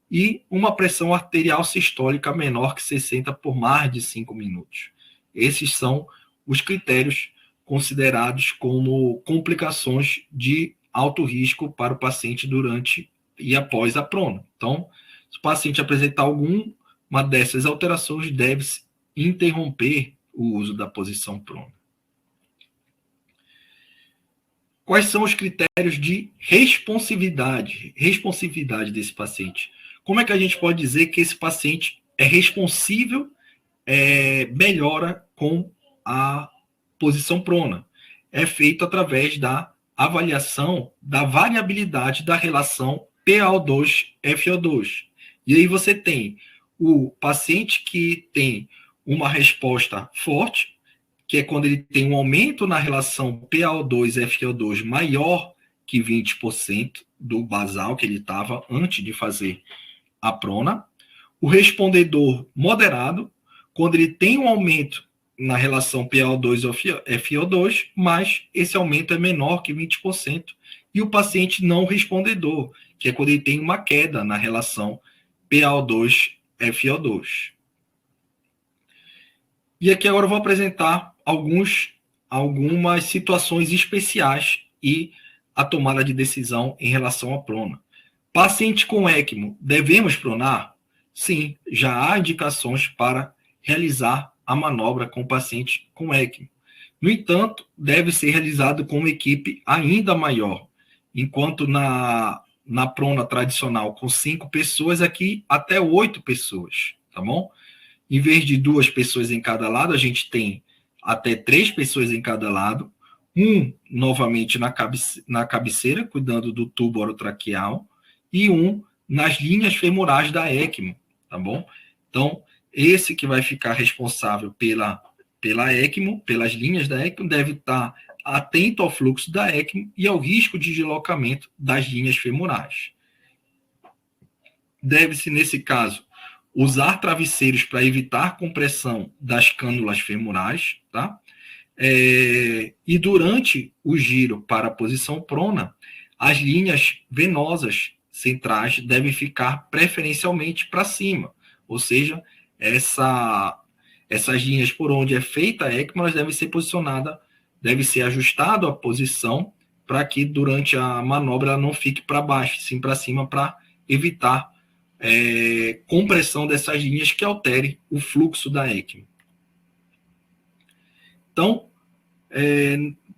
e uma pressão arterial sistólica menor que 60 por mais de 5 minutos. Esses são os critérios considerados como complicações de alto risco para o paciente durante e após a prona. Então, se o paciente apresentar alguma dessas alterações, deve-se interromper o uso da posição prona. Quais são os critérios de responsividade desse paciente? Como é que a gente pode dizer que esse paciente é responsível, melhora com a posição prona? É feito através da avaliação da variabilidade da relação PaO2-FO2. E aí você tem o paciente que tem uma resposta forte, que é quando ele tem um aumento na relação PaO2-FO2 maior que 20% do basal que ele estava antes de fazer a prona. O respondedor moderado, quando ele tem um aumento na relação PaO2 ou FiO2, mas esse aumento é menor que 20%. E o paciente não respondedor, que é quando ele tem uma queda na relação PaO2-FiO2. E aqui agora eu vou apresentar algumas situações especiais e a tomada de decisão em relação à prona. Paciente com ECMO, devemos pronar? Sim, já há indicações para realizar a manobra com paciente com ECMO. No entanto, deve ser realizado com uma equipe ainda maior, enquanto na prona tradicional com 5 pessoas, aqui até 8 pessoas, tá bom? Em vez de 2 pessoas em cada lado, a gente tem até 3 pessoas em cada lado, novamente na cabeceira, cuidando do tubo orotraqueal, e nas linhas femorais da ECMO, tá bom? Então, esse que vai ficar responsável pela ECMO, pelas linhas da ECMO, deve estar atento ao fluxo da ECMO e ao risco de deslocamento das linhas femorais. Deve-se, nesse caso, usar travesseiros para evitar compressão das cânulas femorais, tá? E durante o giro para a posição prona, as linhas venosas centrais devem ficar preferencialmente para cima, ou seja, essas linhas por onde é feita a ECMO, elas devem ser posicionadas, deve ser ajustado a posição para que durante a manobra ela não fique para baixo, sim para cima, para evitar compressão dessas linhas que altere o fluxo da ECMO. Então,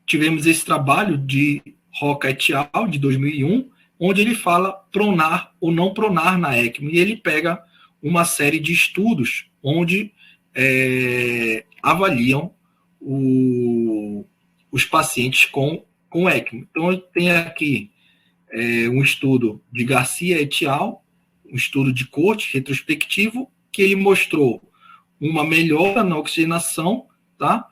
tivemos esse trabalho de Roca et al. De 2001, onde ele fala pronar ou não pronar na ECMO, e ele pega uma série de estudos onde avaliam os pacientes com ECMO. Então, tem aqui um estudo de Garcia et al., um estudo de corte retrospectivo, que ele mostrou uma melhora na oxigenação, tá?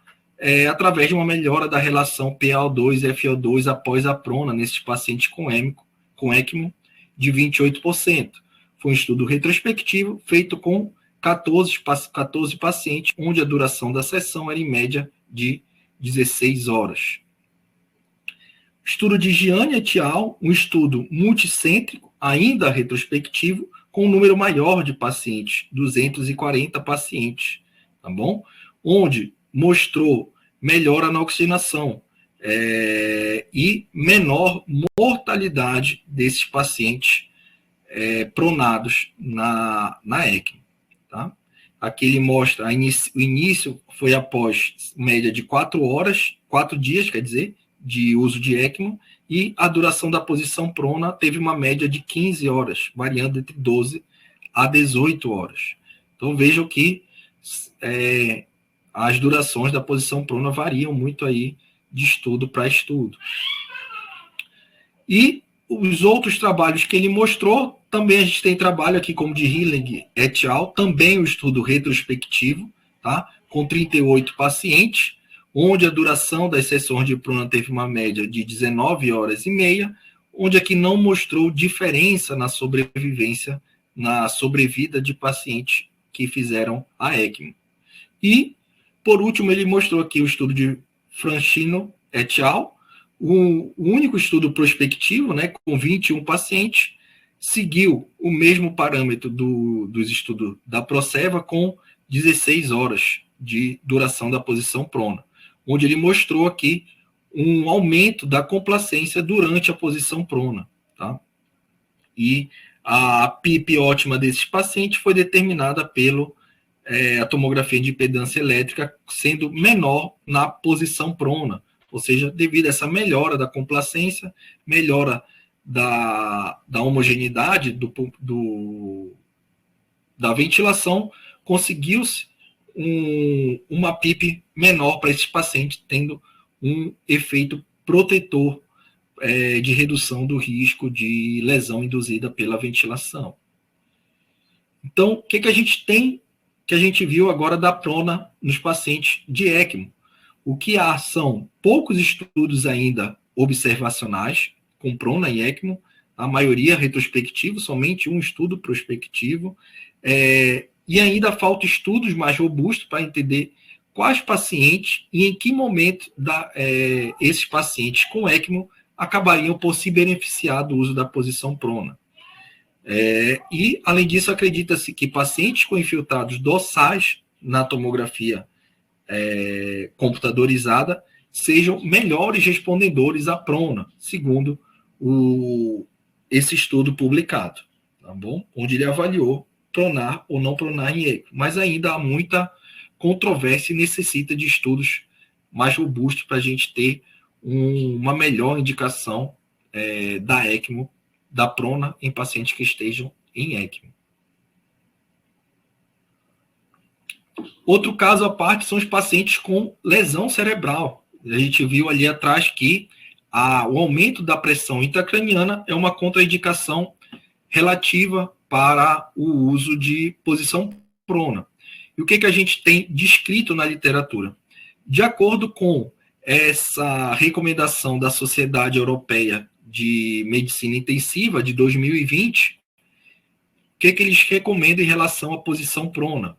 Através de uma melhora da relação PaO2 e FiO2 após a prona nesses pacientes com ECMO de 28%. Foi um estudo retrospectivo feito com 14 pacientes, onde a duração da sessão era em média de 16 horas. Estudo de Gianni et al., um estudo multicêntrico, ainda retrospectivo, com um número maior de pacientes, 240 pacientes, tá bom? Onde mostrou melhora na oxigenação e menor mortalidade desses pacientes pronados na ECMO. Tá? Aqui ele mostra, o início foi após média de 4 dias, quer dizer, de uso de ECMO, e a duração da posição prona teve uma média de 15 horas, variando entre 12 a 18 horas. Então vejam que as durações da posição prona variam muito aí de estudo para estudo. E os outros trabalhos que ele mostrou, também a gente tem trabalho aqui como de Hilling et al., também o estudo retrospectivo, tá? Com 38 pacientes, onde a duração das sessões de prona teve uma média de 19 horas e meia, onde aqui não mostrou diferença na sobrevivência, na sobrevida de pacientes que fizeram a ECMO. E, por último, ele mostrou aqui o estudo de Franchino et al., o único estudo prospectivo, né, com 21 pacientes, seguiu o mesmo parâmetro dos estudos da Proceva, com 16 horas de duração da posição prona, onde ele mostrou aqui um aumento da complacência durante a posição prona. Tá? E a PIP ótima desses pacientes foi determinada pela a tomografia de impedância elétrica sendo menor na posição prona, ou seja, devido a essa melhora da complacência, melhora da homogeneidade da ventilação, conseguiu-se uma PIP menor para esses pacientes, tendo um efeito protetor de redução do risco de lesão induzida pela ventilação. Então, o que a gente tem, que a gente viu agora da prona nos pacientes de ECMO? O que há são poucos estudos ainda observacionais, com prona em ECMO, a maioria retrospectivo, somente um estudo prospectivo, e ainda falta estudos mais robustos para entender quais pacientes e em que momento esses pacientes com ECMO acabariam por se beneficiar do uso da posição prona. E, além disso, acredita-se que pacientes com infiltrados dorsais na tomografia computadorizada sejam melhores respondedores à prona, segundo esse estudo publicado, tá bom? Onde ele avaliou pronar ou não pronar em ECMO. Mas ainda há muita controvérsia e necessita de estudos mais robustos para a gente ter uma melhor indicação da ECMO, da prona, em pacientes que estejam em ECMO. Outro caso à parte são os pacientes com lesão cerebral. A gente viu ali atrás que o aumento da pressão intracraniana é uma contraindicação relativa para o uso de posição prona. E o que a gente tem descrito na literatura? De acordo com essa recomendação da Sociedade Europeia de Medicina Intensiva de 2020, o que eles recomendam em relação à posição prona?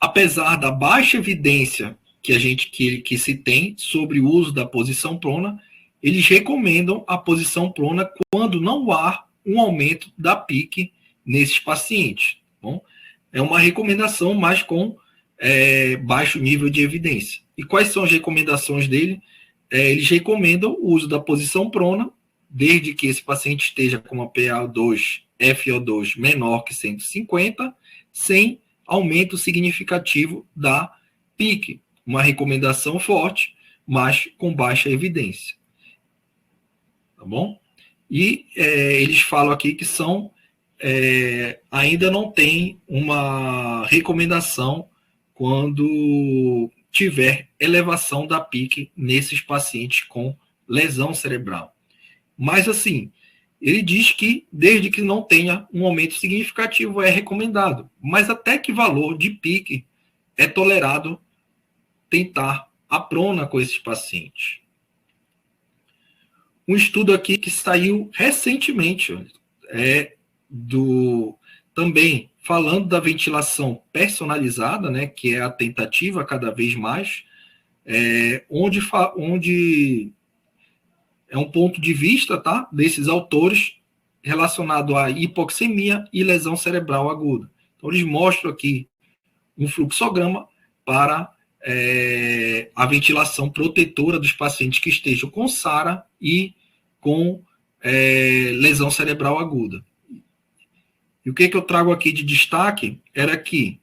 Apesar da baixa evidência que se tem sobre o uso da posição prona, eles recomendam a posição prona quando não há um aumento da PIC nesses pacientes. Bom, é uma recomendação, mas com baixo nível de evidência. E quais são as recomendações dele? Eles recomendam o uso da posição prona, desde que esse paciente esteja com uma PaO2, FO2 menor que 150, sem aumento significativo da PIC. Uma recomendação forte, mas com baixa evidência. Tá bom? E eles falam aqui que ainda não tem uma recomendação quando tiver elevação da PIC nesses pacientes com lesão cerebral. Mas, assim, ele diz que, desde que não tenha um aumento significativo, é recomendado. Mas até que valor de PIC é tolerado tentar a prona com esses pacientes? Um estudo aqui que saiu recentemente, também falando da ventilação personalizada, né, que é a tentativa cada vez mais, onde é um ponto de vista, tá, desses autores relacionado à hipoxemia e lesão cerebral aguda. Então, eles mostram aqui um fluxograma para a ventilação protetora dos pacientes que estejam com SARA e com lesão cerebral aguda. E o que eu trago aqui de destaque era que,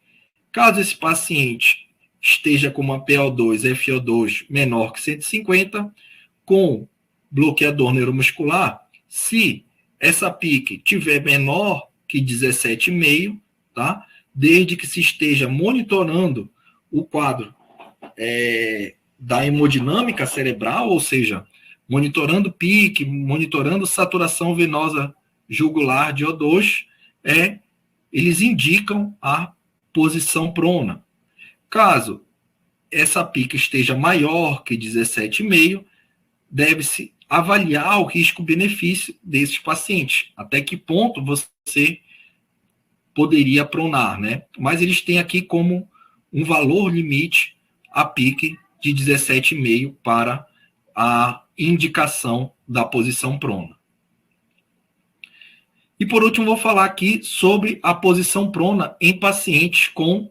caso esse paciente esteja com uma PaO2, FO2 menor que 150, com bloqueador neuromuscular, se essa PIC tiver menor que 17,5, tá? Desde que se esteja monitorando o quadro da hemodinâmica cerebral, ou seja, monitorando PIC, monitorando saturação venosa jugular de O2, eles indicam a posição prona. Caso essa PIC esteja maior que 17,5, deve-se avaliar o risco-benefício desses pacientes. Até que ponto você poderia pronar, né? Mas eles têm aqui como um valor limite a PIC de 17,5 para a indicação da posição prona. E por último, vou falar aqui sobre a posição prona em pacientes com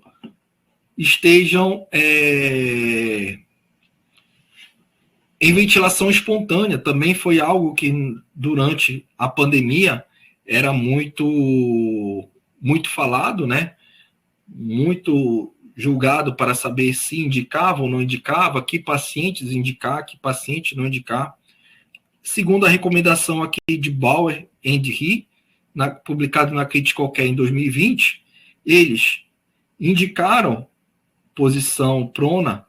estejam em ventilação espontânea. Também foi algo que durante a pandemia era muito falado, né? Muito julgado para saber se indicava ou não indicava, que pacientes indicar, que paciente não indicar. Segundo a recomendação aqui de Bauer e Ri, publicado na Critical Care em 2020, eles indicaram posição prona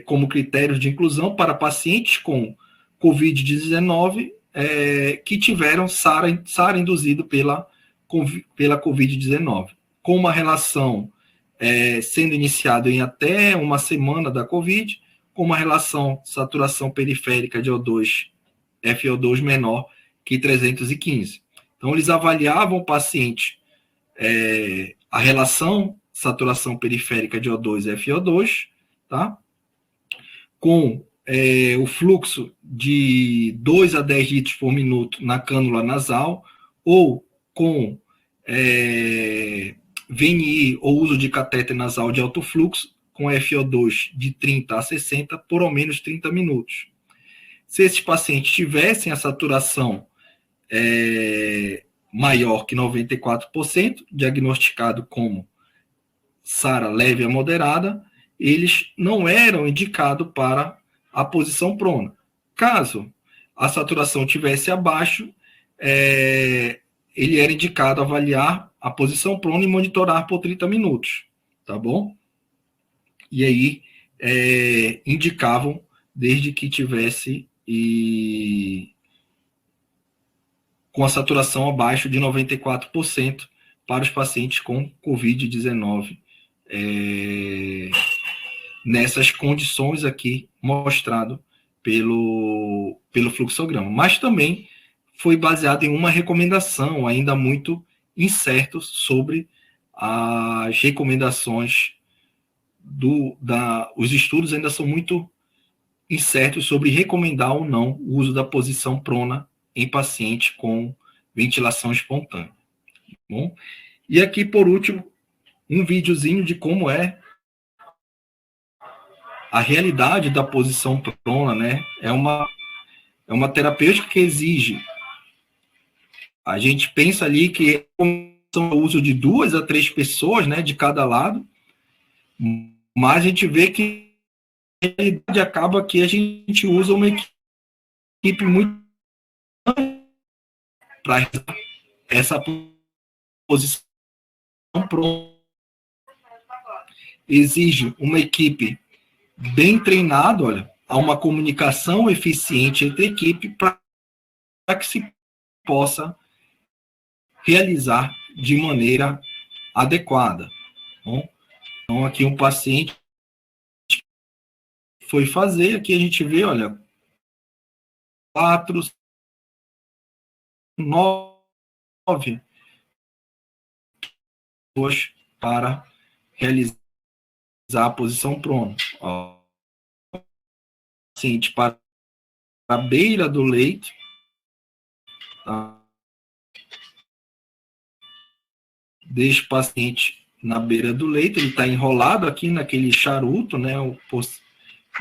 como critério de inclusão para pacientes com COVID-19 que tiveram SARA induzido pela COVID-19, com uma relação sendo iniciado em até uma semana da COVID, com uma relação saturação periférica de O2 FO2 menor que 315. Então, eles avaliavam o paciente, a relação saturação periférica de O2 e FO2, tá? Com o fluxo de 2 a 10 litros por minuto na cânula nasal, ou com VNI ou uso de catéter nasal de alto fluxo, com FO2 de 30 a 60 por ao menos 30 minutos. Se esses pacientes tivessem a saturação maior que 94%, diagnosticado como SARA leve a moderada, eles não eram indicados para a posição prona. Caso a saturação tivesse abaixo, ele era indicado avaliar a posição prona e monitorar por 30 minutos, tá bom? E aí indicavam desde que tivesse com a saturação abaixo de 94% para os pacientes com COVID-19, nessas condições aqui mostrado pelo fluxograma. Mas também foi baseado em uma recomendação ainda muito incerta sobre as recomendações os estudos ainda são muito incertos sobre recomendar ou não o uso da posição prona em paciente com ventilação espontânea. Bom, e aqui, por último, um videozinho de como é a realidade da posição prona, né? É uma terapêutica que exige. A gente pensa ali que é o uso de 2 a 3 pessoas, né, de cada lado, mas a gente vê que a realidade acaba que a gente usa uma equipe muito para essa posição prona. Exige uma equipe bem treinada, olha, há uma comunicação eficiente entre a equipe para que se possa realizar de maneira adequada. Bom, então, aqui um paciente foi fazer, aqui a gente vê, olha, 4, 9 pessoas para realizar a posição prona. Ó, paciente para a beira do leito, tá? Deixa o paciente na beira do leito, ele está enrolado aqui naquele charuto, né?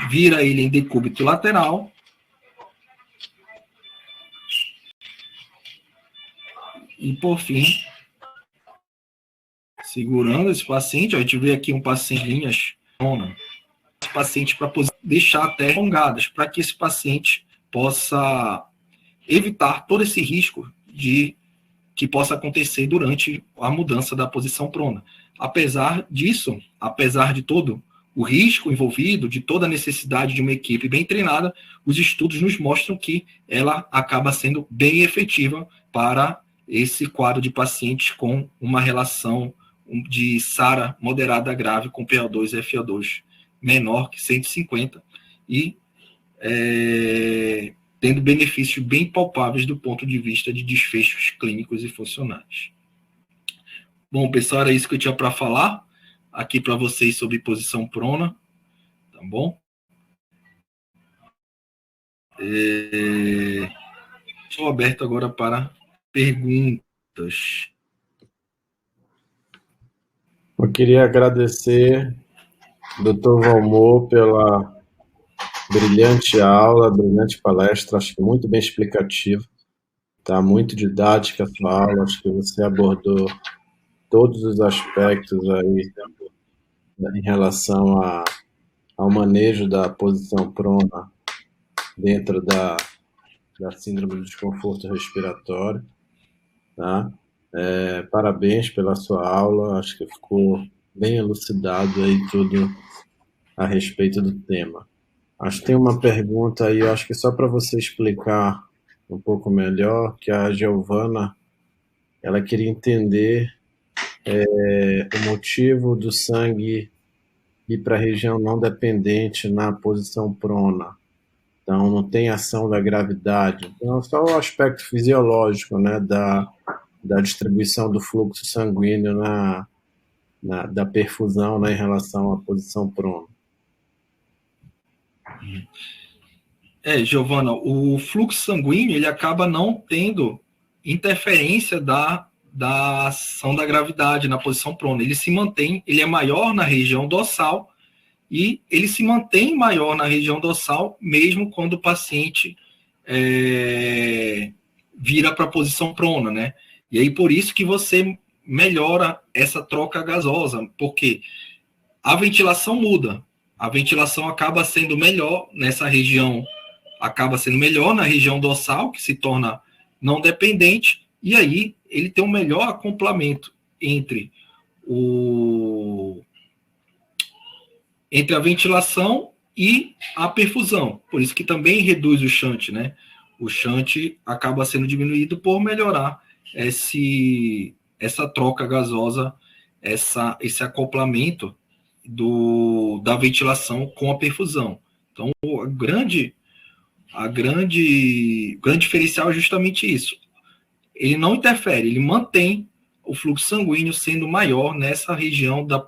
Vira ele em decúbito lateral. E, por fim, segurando esse paciente, ó, a gente vê aqui um paciente em linhas, esse paciente para deixar até alongadas, para que esse paciente possa evitar todo esse risco que possa acontecer durante a mudança da posição prona. Apesar disso, apesar de todo o risco envolvido, de toda a necessidade de uma equipe bem treinada, os estudos nos mostram que ela acaba sendo bem efetiva para esse quadro de pacientes com uma relação de SARA moderada a grave com PO2 e FO2 menor que 150 e tendo benefícios bem palpáveis do ponto de vista de desfechos clínicos e funcionais. Bom, pessoal, era isso que eu tinha para falar aqui para vocês sobre posição prona, tá bom? Estou aberto agora para perguntas. Eu queria agradecer, Dr. Valmor, pela brilhante aula, brilhante palestra, acho que muito bem explicativa, tá muito didática a sua aula, acho que você abordou todos os aspectos aí em relação ao manejo da posição prona dentro da síndrome do desconforto respiratório, tá? Parabéns pela sua aula, acho que ficou bem elucidado aí tudo a respeito do tema. Acho que tem uma pergunta aí, acho que só para você explicar um pouco melhor, que a Giovana, ela queria entender o motivo do sangue ir para a região não dependente na posição prona. Então, não tem ação da gravidade. Então, é só o aspecto fisiológico, né, da distribuição do fluxo sanguíneo da perfusão, né, em relação à posição prona. Giovana, o fluxo sanguíneo ele acaba não tendo interferência da ação da gravidade na posição prona. Ele se mantém, ele é maior na região dorsal e ele se mantém maior na região dorsal mesmo quando o paciente vira para a posição prona, né? E aí por isso que você melhora essa troca gasosa, porque a ventilação muda. A ventilação acaba sendo melhor nessa região, acaba sendo melhor na região dorsal, que se torna não dependente, e aí ele tem um melhor acoplamento entre a ventilação e a perfusão. Por isso que também reduz o shunt, né? O shunt acaba sendo diminuído por melhorar essa troca gasosa, esse acoplamento da ventilação com a perfusão. Então, o grande diferencial é justamente isso. Ele não interfere, ele mantém o fluxo sanguíneo sendo maior nessa região da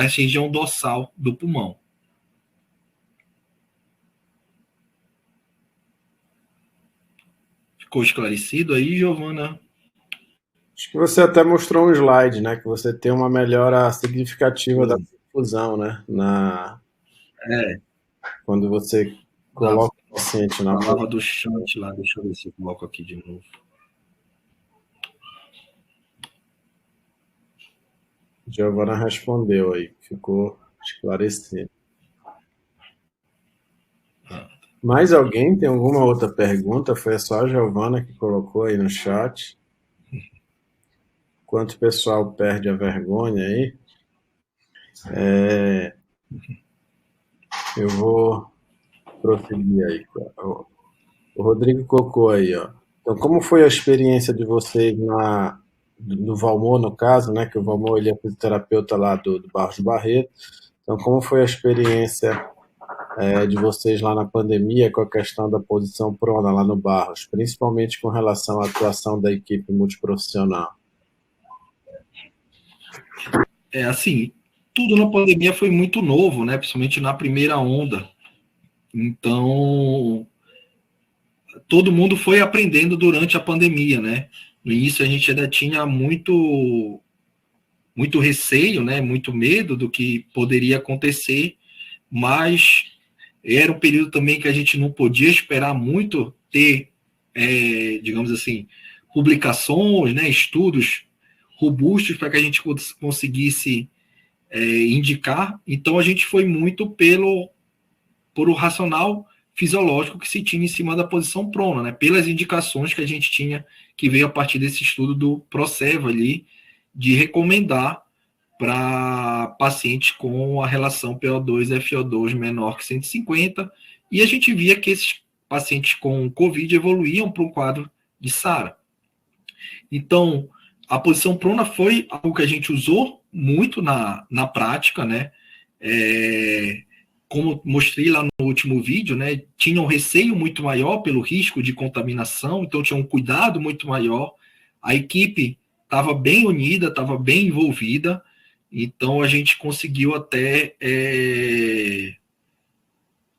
região dorsal do pulmão. Ficou esclarecido aí, Giovana? Acho que você até mostrou um slide, né, que você tem uma melhora significativa da perfusão, né, quando você coloca o paciente na falava do shunt lá, deixa eu ver se eu coloco aqui de novo. Giovana respondeu aí, ficou esclarecido. Mais alguém tem alguma outra pergunta? Foi só a Giovana que colocou aí no chat. Enquanto o pessoal perde a vergonha aí, eu vou prosseguir aí. O Rodrigo colocou aí, ó. Então, como foi a experiência de vocês do Valmor, no caso, né? Que o Valmor, ele é fisioterapeuta lá do Barros Barreto. Então, como foi a experiência de vocês lá na pandemia com a questão da posição prona lá no Barros, principalmente com relação à atuação da equipe multiprofissional? Assim, tudo na pandemia foi muito novo, né? Principalmente na primeira onda. Então, todo mundo foi aprendendo durante a pandemia, né? No início a gente ainda tinha muito receio, né? Muito medo do que poderia acontecer, mas era um período também que a gente não podia esperar muito ter, digamos assim, publicações, né? Estudos robustos para que a gente conseguisse indicar. Então a gente foi muito por o racional fisiológico que se tinha em cima da posição prona, né? Pelas indicações que a gente tinha, que veio a partir desse estudo do ProServa ali, de recomendar para pacientes com a relação PO2-FO2 menor que 150, e a gente via que esses pacientes com COVID evoluíam para um quadro de SARA. Então, a posição prona foi algo que a gente usou muito na prática, né? Como mostrei lá no último vídeo, né, tinha um receio muito maior pelo risco de contaminação, então tinha um cuidado muito maior. A equipe estava bem unida, estava bem envolvida, então a gente conseguiu até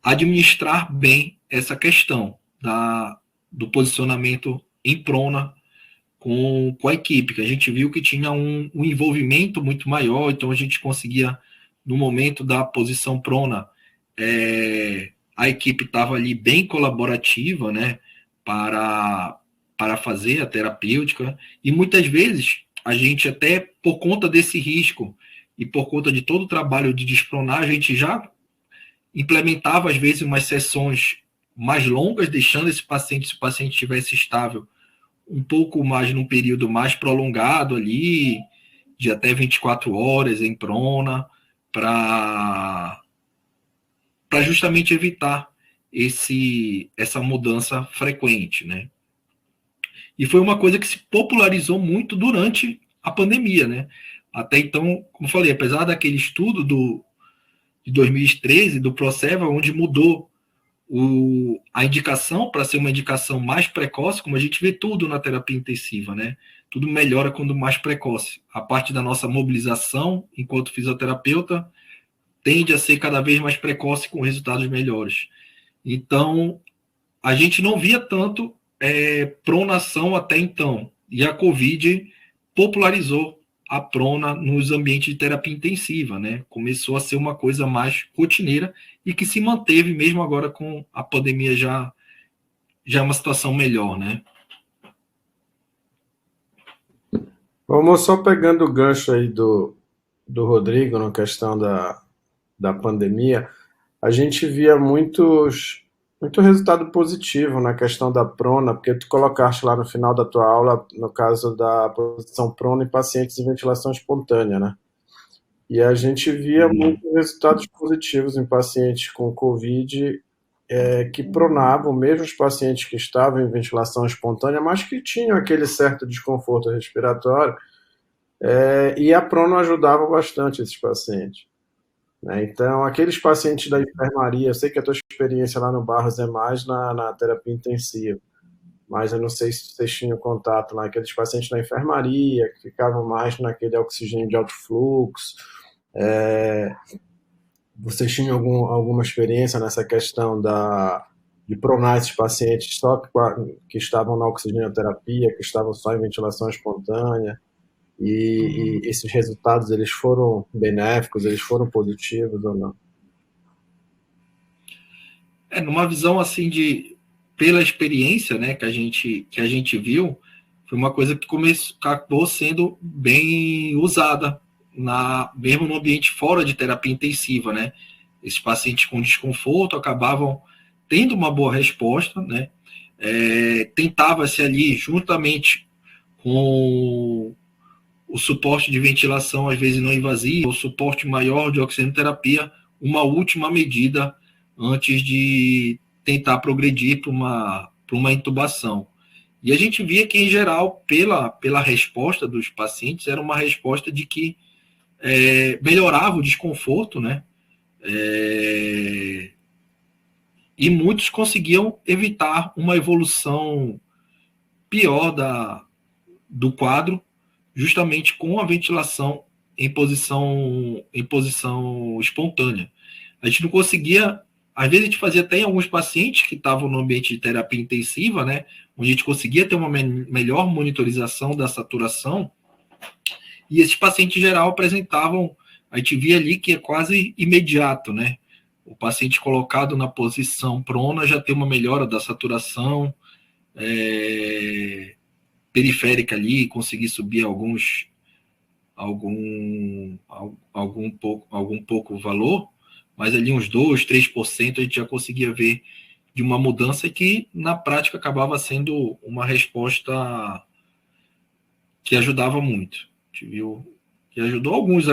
administrar bem essa questão do posicionamento em prona com a equipe, que a gente viu que tinha um envolvimento muito maior, então a gente conseguia, no momento da posição prona, a equipe estava ali bem colaborativa, né, para fazer a terapêutica, e muitas vezes a gente até, por conta desse risco e por conta de todo o trabalho de despronar, a gente já implementava às vezes umas sessões mais longas, deixando esse paciente, se o paciente estivesse estável, um pouco mais num período mais prolongado ali, de até 24 horas em prona, para justamente evitar essa mudança frequente, né? E foi uma coisa que se popularizou muito durante a pandemia, né? Até então, como falei, apesar daquele estudo de 2013, do ProServa, onde mudou a indicação, para ser uma indicação mais precoce, como a gente vê tudo na terapia intensiva, né? Tudo melhora quando mais precoce. A parte da nossa mobilização, enquanto fisioterapeuta, tende a ser cada vez mais precoce com resultados melhores. Então, a gente não via tanto pronação até então. E a Covid popularizou a prona nos ambientes de terapia intensiva, né? Começou a ser uma coisa mais rotineira e que se manteve mesmo agora com a pandemia já é uma situação melhor, né? Vamos só pegando o gancho aí do Rodrigo na questão da pandemia, a gente via muito resultado positivo na questão da prona, porque tu colocaste lá no final da tua aula, no caso da posição prona em pacientes em ventilação espontânea, né? E a gente via muitos resultados positivos em pacientes com Covid que pronavam, mesmo os pacientes que estavam em ventilação espontânea, mas que tinham aquele certo desconforto respiratório, e a prona ajudava bastante esses pacientes. Né? Então, aqueles pacientes da enfermaria, eu sei que a tua experiência lá no Barros é mais na terapia intensiva, mas eu não sei se vocês tinham contato lá, aqueles pacientes da enfermaria, que ficavam mais naquele oxigênio de alto fluxo. Vocês tinham alguma experiência nessa questão de pronar esses pacientes só que estavam na oxigenoterapia, que estavam só em ventilação espontânea? E esses resultados, eles foram benéficos, eles foram positivos ou não? Numa visão assim pela experiência, né, que a gente viu, foi uma coisa que acabou sendo bem usada mesmo no ambiente fora de terapia intensiva, né? Esses pacientes com desconforto acabavam tendo uma boa resposta, né? Tentava-se ali, juntamente com o suporte de ventilação, às vezes não invasiva, o suporte maior de oxigenoterapia, uma última medida antes de tentar progredir para uma intubação. E a gente via que, em geral, pela resposta dos pacientes, era uma resposta de que melhorava o desconforto, né? E muitos conseguiam evitar uma evolução pior do quadro, justamente com a ventilação em posição espontânea. A gente não conseguia, às vezes a gente fazia até em alguns pacientes que estavam no ambiente de terapia intensiva, né, onde a gente conseguia ter uma melhor monitorização da saturação, e esses pacientes em geral apresentavam, a gente via ali que é quase imediato, né, o paciente colocado na posição prona já tem uma melhora da saturação periférica ali, conseguir subir algum pouco valor, mas ali uns 2%, 3% a gente já conseguia ver de uma mudança que na prática acabava sendo uma resposta que ajudava muito. A gente viu que ajudou alguns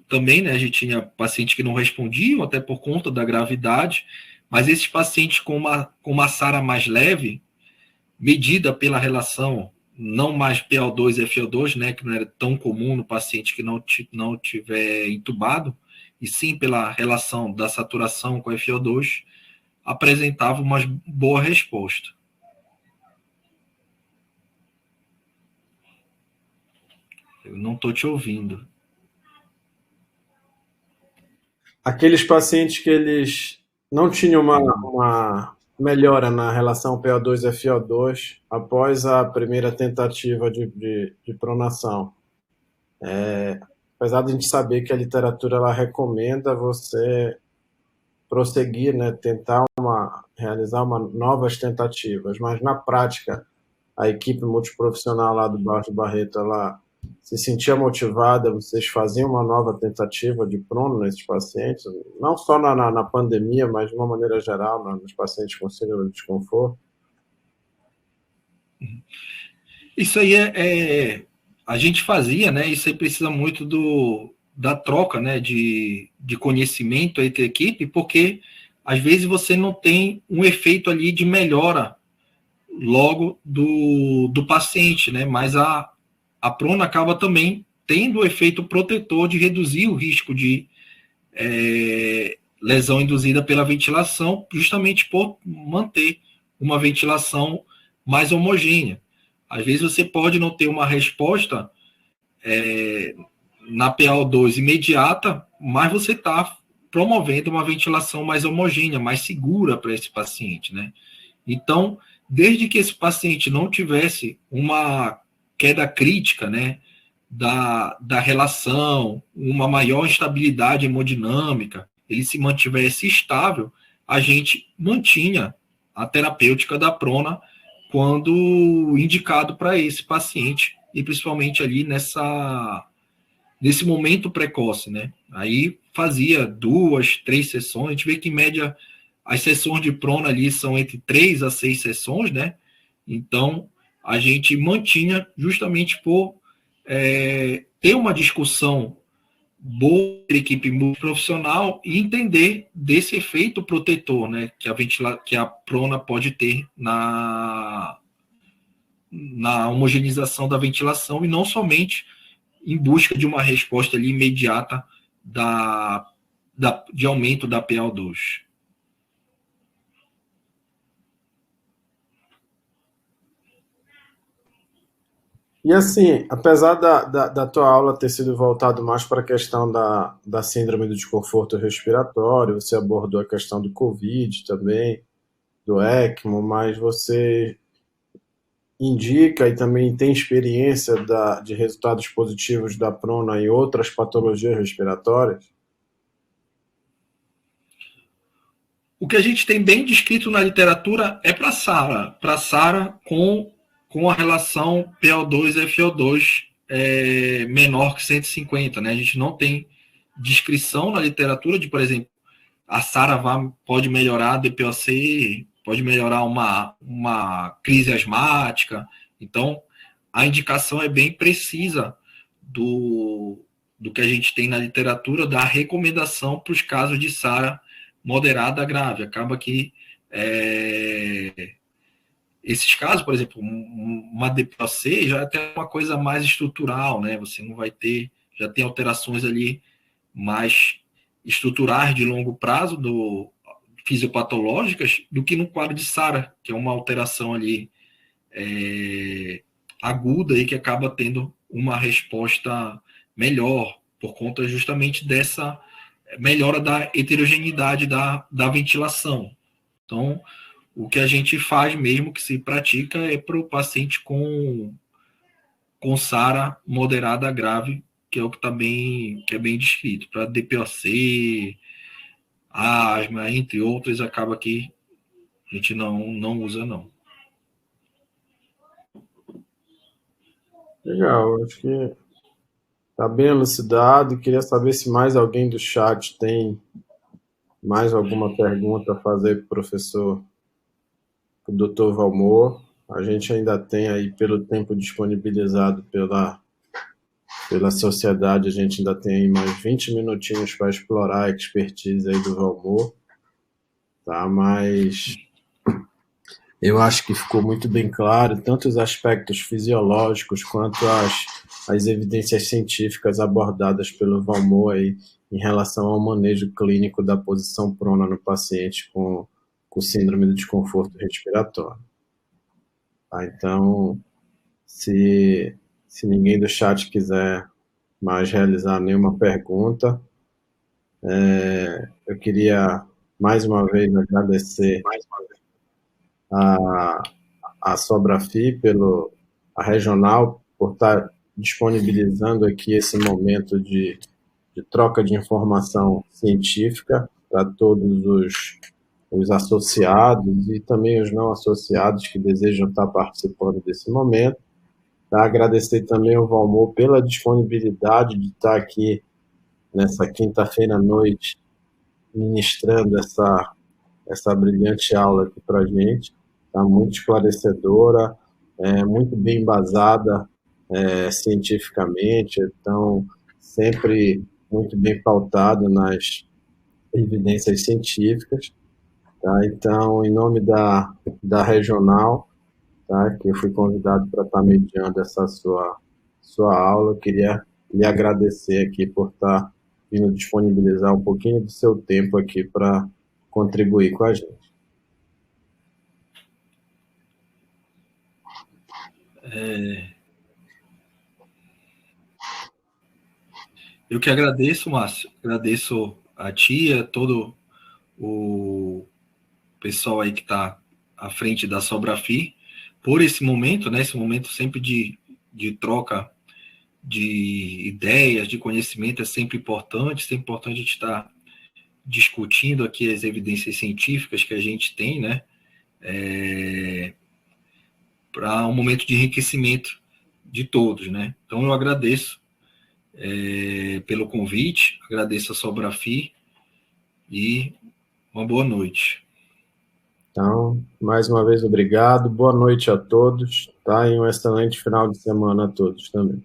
também, né? A gente tinha pacientes que não respondiam, até por conta da gravidade, mas esses pacientes com uma SARA mais leve, medida pela relação não mais PO2 e FO2, né, que não era tão comum no paciente que não tiver entubado, e sim pela relação da saturação com FO2, apresentava uma boa resposta. Eu não estou te ouvindo. Aqueles pacientes que eles não tinham uma melhora na relação PO2-FO2 após a primeira tentativa de pronação. Apesar de a gente saber que a literatura ela recomenda você prosseguir, né, tentar realizar novas tentativas, mas na prática a equipe multiprofissional lá do Baixo Barreto, ela se sentia motivada, vocês faziam uma nova tentativa de prono nesses pacientes, não só na pandemia, mas de uma maneira geral, nos pacientes com síndrome de desconforto? Isso aí a gente fazia, né? Isso aí precisa muito da troca, né? De conhecimento entre a equipe, porque às vezes você não tem um efeito ali de melhora logo do paciente, né? Mas a prona acaba também tendo o efeito protetor de reduzir o risco de lesão induzida pela ventilação, justamente por manter uma ventilação mais homogênea. Às vezes você pode não ter uma resposta na PaO2 imediata, mas você está promovendo uma ventilação mais homogênea, mais segura para esse paciente, né? Então, desde que esse paciente não tivesse uma queda crítica, né, da relação, uma maior estabilidade hemodinâmica, ele se mantivesse estável, a gente mantinha a terapêutica da prona quando indicado para esse paciente, e principalmente ali nesse momento precoce, né? Aí fazia 2, 3 sessões, a gente vê que em média as sessões de prona ali são entre 3 a 6 sessões, né? Então, a gente mantinha justamente por ter uma discussão boa entre a equipe multiprofissional e entender desse efeito protetor, né, que a prona pode ter na homogeneização da ventilação e não somente em busca de uma resposta ali imediata de aumento da PaO2. E assim, apesar da tua aula ter sido voltado mais para a questão da síndrome do desconforto respiratório, você abordou a questão do Covid também, do ECMO, mas você indica e também tem experiência de resultados positivos da prona em outras patologias respiratórias? O que a gente tem bem descrito na literatura é para SARA com a relação PO2-FO2 menor que 150, né? A gente não tem descrição na literatura de, por exemplo, a SARA pode melhorar a DPOC, pode melhorar uma crise asmática. Então, a indicação é bem precisa do que a gente tem na literatura, da recomendação para os casos de SARA moderada a grave. Acaba que esses casos, por exemplo, uma DPOC já é até uma coisa mais estrutural, né? Você não vai ter, já tem alterações ali mais estruturais de longo prazo, fisiopatológicas, do que no quadro de SARA, que é uma alteração ali aguda e que acaba tendo uma resposta melhor, por conta justamente dessa melhora da heterogeneidade da ventilação. Então, o que a gente faz mesmo, que se pratica, é para o paciente com SARA moderada a grave, que é o que que é bem descrito. Para DPOC, asma, entre outros, acaba que a gente não usa, não. Legal, acho que está bem elucidado. Queria saber se mais alguém do chat tem mais alguma pergunta a fazer para o professor, para o doutor Valmor. A gente ainda tem aí, pelo tempo disponibilizado pela sociedade, a gente ainda tem aí mais 20 minutinhos para explorar a expertise aí do Valmor, tá? Mas eu acho que ficou muito bem claro, tanto os aspectos fisiológicos quanto as evidências científicas abordadas pelo Valmor aí em relação ao manejo clínico da posição prona no paciente com síndrome do desconforto respiratório. Tá? Então, se ninguém do chat quiser mais realizar nenhuma pergunta, eu queria mais uma vez agradecer a Sobrafi, a regional, por estar disponibilizando aqui esse momento de troca de informação científica para todos os associados e também os não associados que desejam estar participando desse momento. Tá? Agradecer também ao Valmor pela disponibilidade de estar aqui nessa quinta-feira à noite ministrando essa brilhante aula aqui para a gente. Tá muito esclarecedora, muito bem embasada cientificamente, então sempre muito bem pautado nas evidências científicas. Tá? Então, em nome da regional, tá, que eu fui convidado para estar mediando essa sua aula, eu queria lhe agradecer aqui por estar vindo disponibilizar um pouquinho do seu tempo aqui para contribuir com a gente. Eu que agradeço, Márcio. Agradeço a ti, a todo o pessoal aí que está à frente da Sobrafi por esse momento, né? Esse momento sempre de troca de ideias, de conhecimento é sempre importante a gente estar discutindo aqui as evidências científicas que a gente tem, né? Para um momento de enriquecimento de todos, né? Então eu agradeço pelo convite, agradeço a Sobrafi e uma boa noite. Então, mais uma vez, obrigado. Boa noite a todos, tá? E um excelente final de semana a todos também.